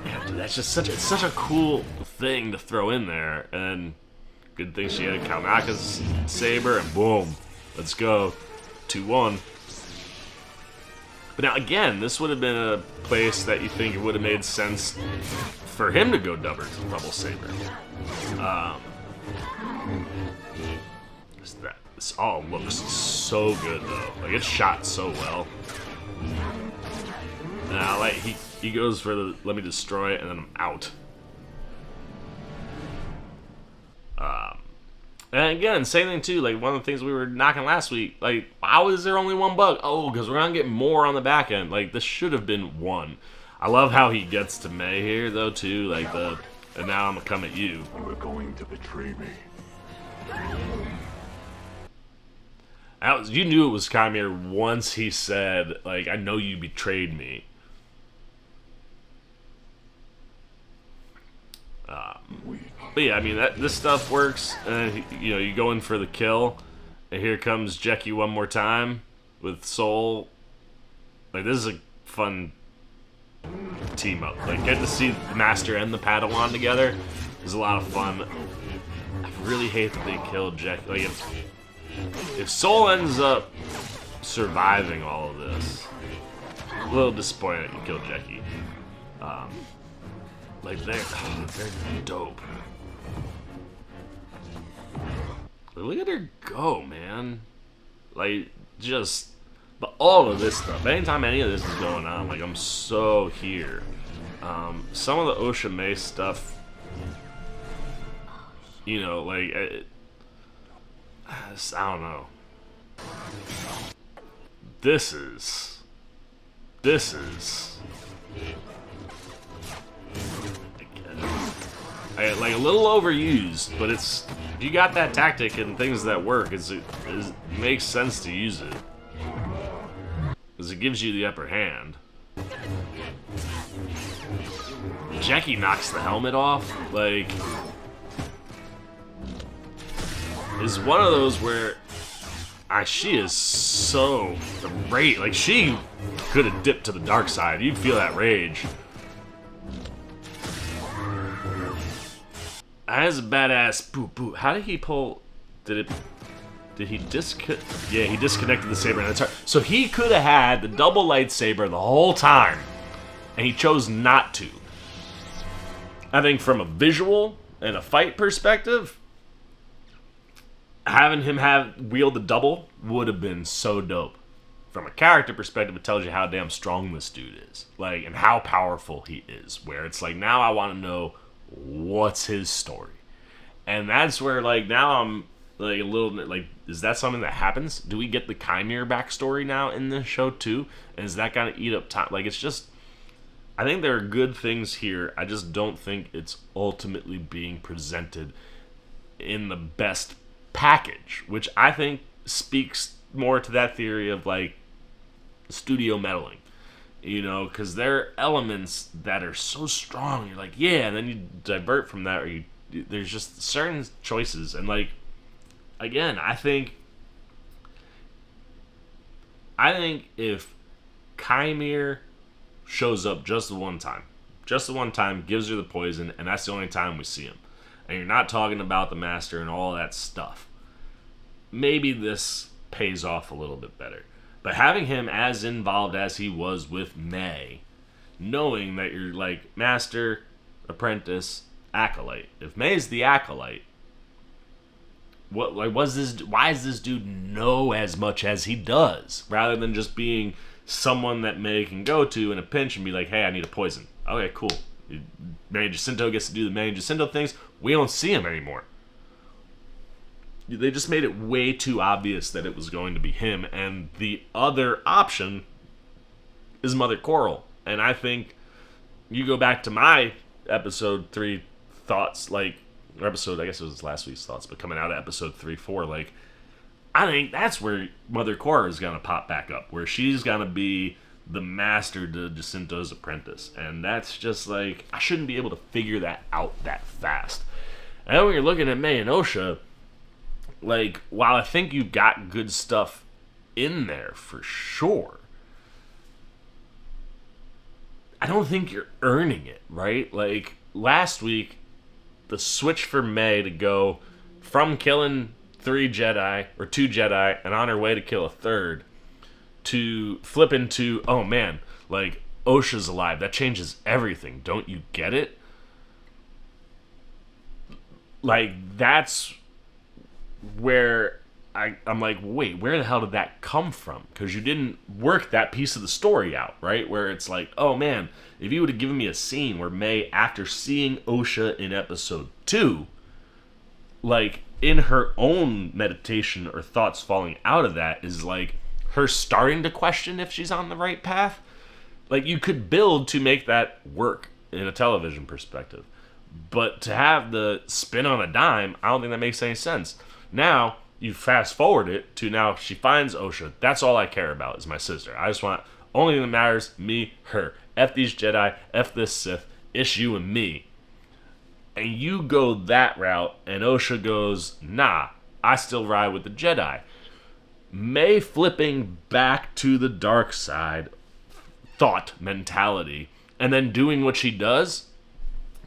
Yeah, dude, that's just such a cool thing to throw in there. And good thing she had Kalnaka's saber, and boom, let's go, 2-1. But now again, this would have been a place that you think it would have made sense for him to go double saber. This all looks so good though. Like, it's shot so well. And I like he goes for the let me destroy it and then I'm out. And again, same thing too. Like, one of the things we were knocking last week. Like, how is there only one bug? Oh, because we're gonna get more on the back end. Like, this should have been one. I love how he gets to Mae here though too. Like and now I'm gonna come at you. You are going to betray me. You knew it was Qimir once he said, like, I know you betrayed me. But yeah, I mean, this stuff works, and you know, you go in for the kill, and here comes Jecki one more time with Soul. Like, this is a fun team up. Like, get to see the Master and the Padawan together is a lot of fun. I really hate that they killed Jecki. Like, if Soul ends up surviving all of this, a little disappointed that you killed Jecki. Like, they're dope. Look at her go, man. Like, just... But all of this stuff, anytime any of this is going on, like, I'm so here. Some of the Osha Mae stuff, you know, like, I don't know. This is like a little overused, but it's, if you got that tactic and things that work, it makes sense to use it. Because it gives you the upper hand. Jecki knocks the helmet off, like, is one of those where she is so great. Like, she could have dipped to the dark side. You'd feel that rage. As a badass boop. How did he pull? Did he yeah, he disconnected the saber and it's hard. So he could have had the double lightsaber the whole time, and he chose not to. I think from a visual and a fight perspective, having him wield the double would have been so dope. From a character perspective, it tells you how damn strong this dude is, like, and how powerful he is. Where it's like, now I want to know what's his story, and that's where, like, now I'm like a little like, is that something that happens? Do we get the Qimir backstory now in this show too? And is that gonna eat up time? Like, it's just, I think there are good things here. I just don't think it's ultimately being presented in the best package, which I think speaks more to that theory of, like, studio meddling, you know, because there are elements that are so strong. You're like, yeah, and then you divert from that, or there's just certain choices, and, like, again, I think if Qimir shows up just the one time, gives her the poison, and that's the only time we see him, and you're not talking about the Master and all that stuff, maybe this pays off a little bit better. But having him as involved as he was with Mae, knowing that you're like Master, Apprentice, Acolyte. If Mae's the Acolyte, why does this dude know as much as he does, rather than just being someone that Mae can go to in a pinch and be like, hey, I need a poison. Okay, cool. Mae Jacinto gets to do the Mae Jacinto things. We don't see him anymore. They just made it way too obvious that it was going to be him, and the other option is Mother Coral. And I think you go back to my episode 3 thoughts, like, or episode, I guess it was last week's thoughts, but coming out of episode 3-4, like, I think that's where Mother Coral is going to pop back up, where she's going to be the Master to Jacinto's apprentice. And that's just like, I shouldn't be able to figure that out that fast. And when you're looking at Mae and Osha, like, while I think you've got good stuff in there for sure, I don't think you're earning it, right? Like, last week, the switch for Mae to go from killing 2 Jedi, and on her way to kill a 3rd, to flip into, oh man, like, Osha's alive. That changes everything. Don't you get it? Like, that's where I'm like, wait, where the hell did that come from? Because you didn't work that piece of the story out, right? Where it's like, oh man, if you would have given me a scene where Mae, after seeing Osha in episode 2, like, in her own meditation or thoughts falling out of that, is like her starting to question if she's on the right path. Like, you could build to make that work in a television perspective. But to have the spin on a dime, I don't think that makes any sense. Now, you fast forward it to now she finds Osha. That's all I care about is my sister. I just want, only thing that matters, me, her. F these Jedi, F this Sith, it's you and me. And you go that route, and Osha goes, nah, I still ride with the Jedi. Mae flipping back to the dark side thought mentality, and then doing what she does,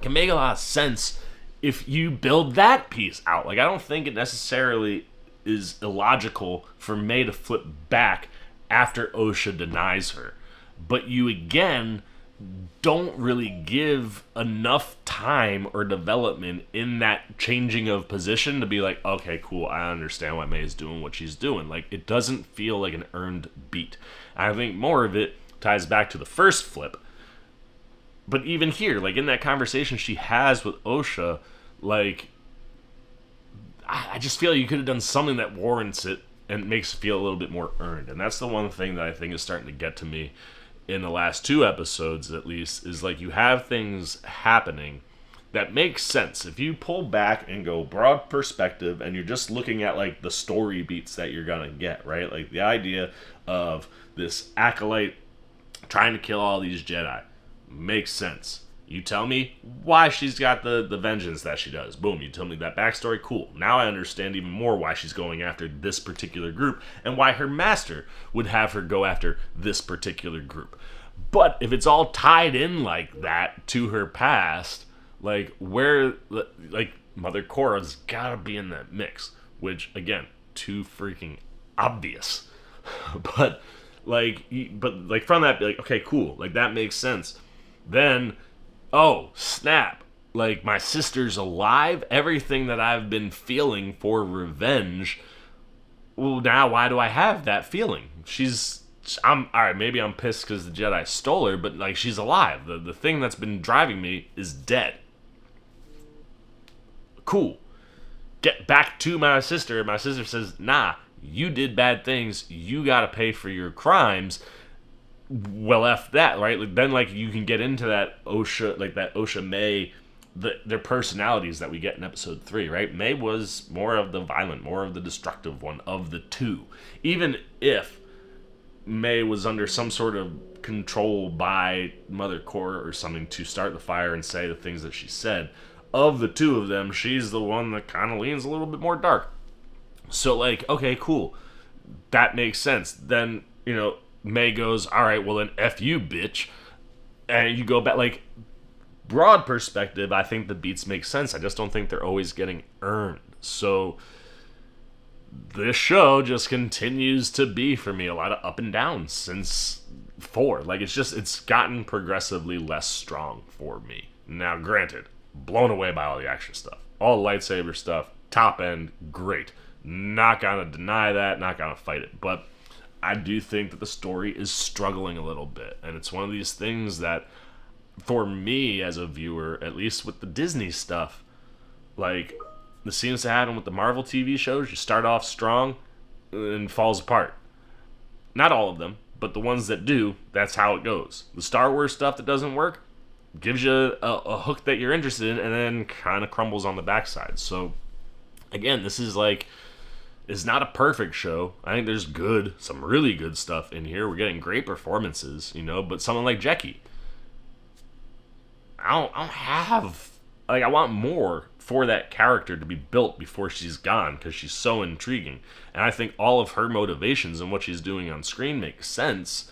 can make a lot of sense if you build that piece out. Like, I don't think it necessarily is illogical for Mae to flip back after Osha denies her. but you again don't really give enough time or development in that changing of position to be like, okay, cool, I understand why Mae is doing what she's doing. Like, it doesn't feel like an earned beat. I think more of it ties back to the first flip. But even here, like in that conversation she has with Osha, like, I just feel you could have done something that warrants it and makes it feel a little bit more earned. And that's the one thing that I think is starting to get to me in the last 2 episodes, at least, is like you have things happening that make sense. If you pull back and go broad perspective and you're just looking at like the story beats that you're gonna get, right? Like the idea of this Acolyte trying to kill all these Jedi makes sense. You tell me why she's got the vengeance that she does. Boom, you tell me that backstory, cool. Now I understand even more why she's going after this particular group and why her master would have her go after this particular group. But if it's all tied in like that to her past, like where, like Mother Korra's gotta be in that mix, which again, too freaking obvious. but from that, like, okay, cool, like that makes sense. Then, oh, snap. Like, my sister's alive. Everything that I've been feeling for revenge. Well, now why do I have that feeling? Alright, maybe I'm pissed because the Jedi stole her, but, like, she's alive. The thing that's been driving me is dead. Cool. Get back to my sister. My sister says, nah, you did bad things. You gotta pay for your crimes. Well, F that, right? Like, then, like, you can get into that Osha, like, that Osha Mae, their personalities that we get in episode 3, right? Mae was more of the violent, more of the destructive one of the two. Even if Mae was under some sort of control by Mother Korra or something to start the fire and say the things that she said, of the two of them, she's the one that kind of leans a little bit more dark. So, like, okay, cool. That makes sense. Then, you know, Mae goes, all right, well then F you, bitch. And you go back, like, broad perspective, I think the beats make sense. I just don't think they're always getting earned. So this show just continues to be, for me, a lot of up and down since 4. Like, it's gotten progressively less strong for me. Now, granted, blown away by all the action stuff. All the lightsaber stuff, top end, great. Not gonna deny that, not gonna fight it. But I do think that the story is struggling a little bit. And it's one of these things that, for me as a viewer, at least with the Disney stuff, like, this seems to happen with the Marvel TV shows. You start off strong and falls apart. Not all of them, but the ones that do, that's how it goes. The Star Wars stuff that doesn't work gives you a hook that you're interested in and then kind of crumbles on the backside. So, again, this is like, it's not a perfect show. I think there's some really good stuff in here. We're getting great performances, you know, but someone like Jecki, I don't have, like, I want more for that character to be built before she's gone, because she's so intriguing. And I think all of her motivations and what she's doing on screen makes sense.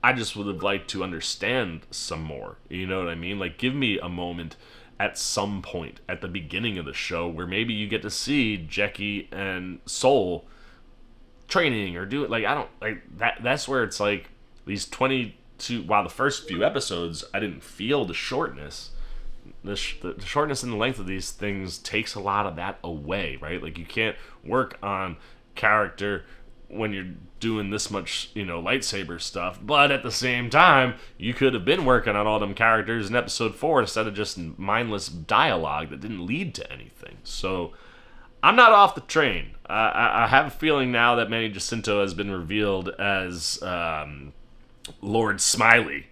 I just would have liked to understand some more. You know what I mean? Like, give me a moment at some point at the beginning of the show where maybe you get to see Jecki and Soul training or do it. Like, I don't, like, that's where it's like, these 22, while the first few episodes, I didn't feel the shortness. The shortness and the length of these things takes a lot of that away, right? Like, you can't work on character when you're doing this much, you know, lightsaber stuff, but at the same time, you could have been working on all them characters in episode 4 instead of just mindless dialogue that didn't lead to anything. So, I'm not off the train. I have a feeling now that Manny Jacinto has been revealed as Lord Smiley.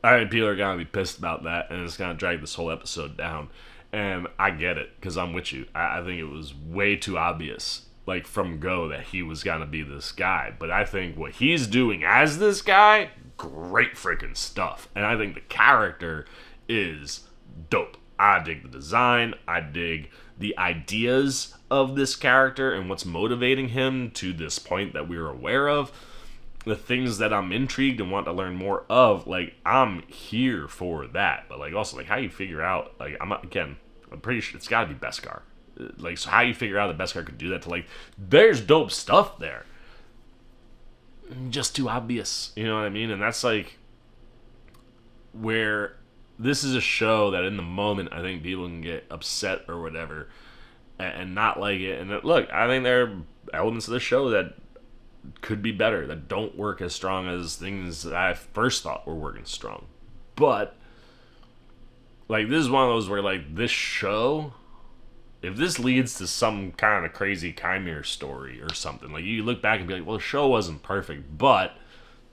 I think people are going to be pissed about that, and it's going to drag this whole episode down. And I get it, because I'm with you. I think it was way too obvious, like, from go, that he was going to be this guy. But I think what he's doing as this guy, great freaking stuff. And I think the character is dope. I dig the design. I dig the ideas of this character and what's motivating him to this point that we're aware of. The things that I'm intrigued and want to learn more of, like, I'm here for that. But, like, also, like, how you figure out, like, I'm pretty sure it's got to be Beskar. Like, so how you figure out that Beskar could do that to, like, there's dope stuff there. just too obvious. You know what I mean? And that's like where this is a show that in the moment I think people can get upset or whatever and not like it. And look, I think there are elements of the show that could be better, that don't work as strong as things that I first thought were working strong. But like, this is one of those where, like, this show, if this leads to some kind of crazy Qimir story or something, like, you look back and be like, well, the show wasn't perfect, but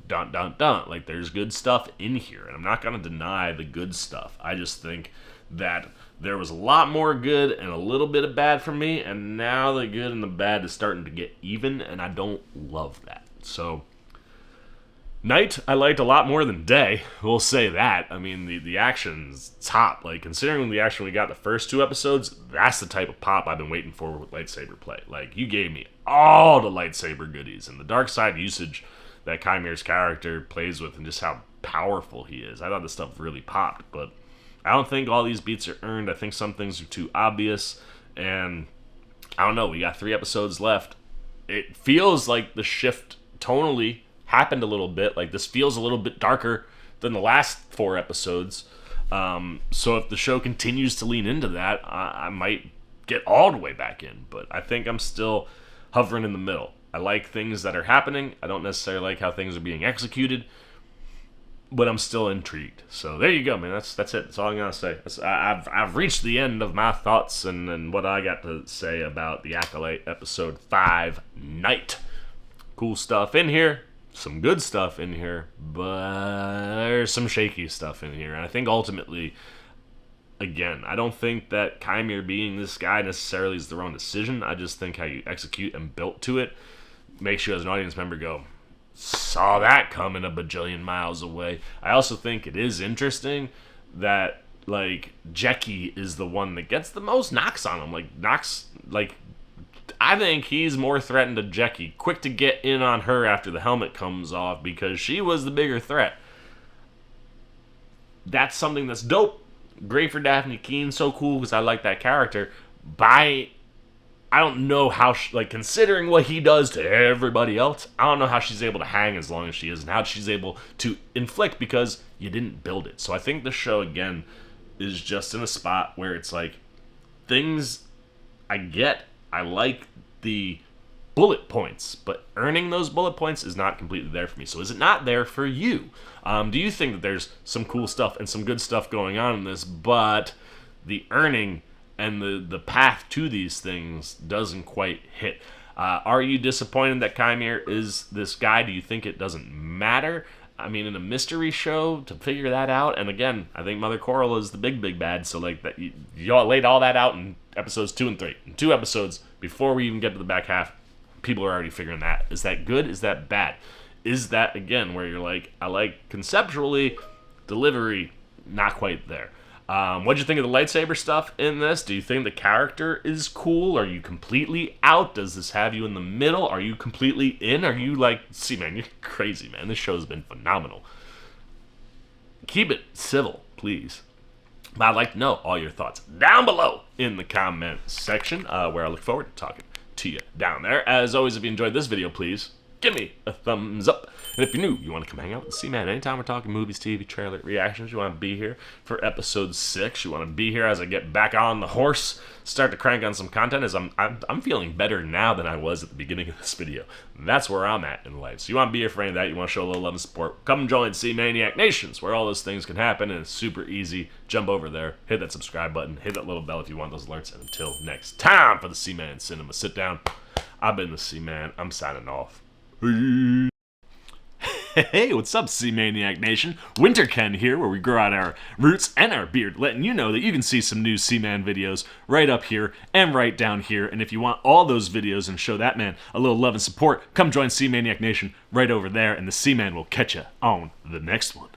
dun dun dun, like, there's good stuff in here, and I'm not gonna deny the good stuff. I just think that there was a lot more good and a little bit of bad for me, and now the good and the bad is starting to get even, and I don't love that. So night I liked a lot more than day, we'll say that. I mean, the action's top. Like, considering the action we got the first 2 episodes, that's the type of pop I've been waiting for with lightsaber play. Like, you gave me all the lightsaber goodies, and the dark side usage that Qimir's character plays with, and just how powerful he is. I thought this stuff really popped, but I don't think all these beats are earned. I think some things are too obvious, and I don't know, we got 3 episodes left. It feels like the shift tonally happened a little bit. Like, this feels a little bit darker than the last 4 episodes. So if the show continues to lean into that, I might get all the way back in. But I think I'm still hovering in the middle. I like things that are happening. I don't necessarily like how things are being executed, but I'm still intrigued. So there you go, man. That's it. That's all I'm gonna say. I've reached the end of my thoughts and what I got to say about the Acolyte episode 5 Night. Cool stuff in here. Some good stuff in here, but there's some shaky stuff in here. And I think ultimately, again, I don't think that Qimir being this guy necessarily is the wrong decision. I just think how you execute and built to it makes you as an audience member go, saw that coming a bajillion miles away. I also think it is interesting that, like, Jecki is the one that gets the most knocks on him. I think he's more threatened to Jecki, quick to get in on her after the helmet comes off because she was the bigger threat. That's something that's dope. Great for Daphne Keane, so cool because I like that character. I don't know how, considering what he does to everybody else, I don't know how she's able to hang as long as she is and how she's able to inflict because you didn't build it. So I think the show, again, is just in a spot where it's like, things I get, I like the bullet points, but earning those bullet points is not completely there for me. So is it not there for you? Do you think that there's some cool stuff and some good stuff going on in this, but the earning and the path to these things doesn't quite hit? Are you disappointed that Qimir is this guy? Do you think it doesn't matter? I mean, in a mystery show, to figure that out, and again, I think Mother Coral is the big bad, so like that, y'all laid all that out in episodes 2 and 3. In 2 episodes, before we even get to the back half, people are already figuring that. Is that good? Is that bad? Is that, again, where you're like, I like conceptually, delivery, not quite there. What'd you think of the lightsaber stuff in this? Do you think the character is cool? Are you completely out? Does this have you in the middle? Are you completely in? Are you like, see, man, you're crazy, man. This show's been phenomenal. Keep it civil, please. But I'd like to know all your thoughts down below in the comment section, where I look forward to talking to you down there. As always, if you enjoyed this video, please give me a thumbs up. And if you're new, you want to come hang out with the C-Man anytime we're talking movies, TV, trailer, reactions, you want to be here for episode 6. You want to be here as I get back on the horse, start to crank on some content, as I'm feeling better now than I was at the beginning of this video. That's where I'm at in life. So you want to be here for any of that, you want to show a little love and support, come join C-Maniac Nations, where all those things can happen, and it's super easy. Jump over there, hit that subscribe button, hit that little bell if you want those alerts, and until next time for the C-Man Cinema Sit Down, I've been the C-Man, I'm signing off. Hey, what's up, C-Maniac Nation? Winter Ken here, where we grow out our roots and our beard, letting you know that you can see some new C-Man videos right up here and right down here. And if you want all those videos and show that man a little love and support, come join C-Maniac Nation right over there, and the C-Man will catch you on the next one.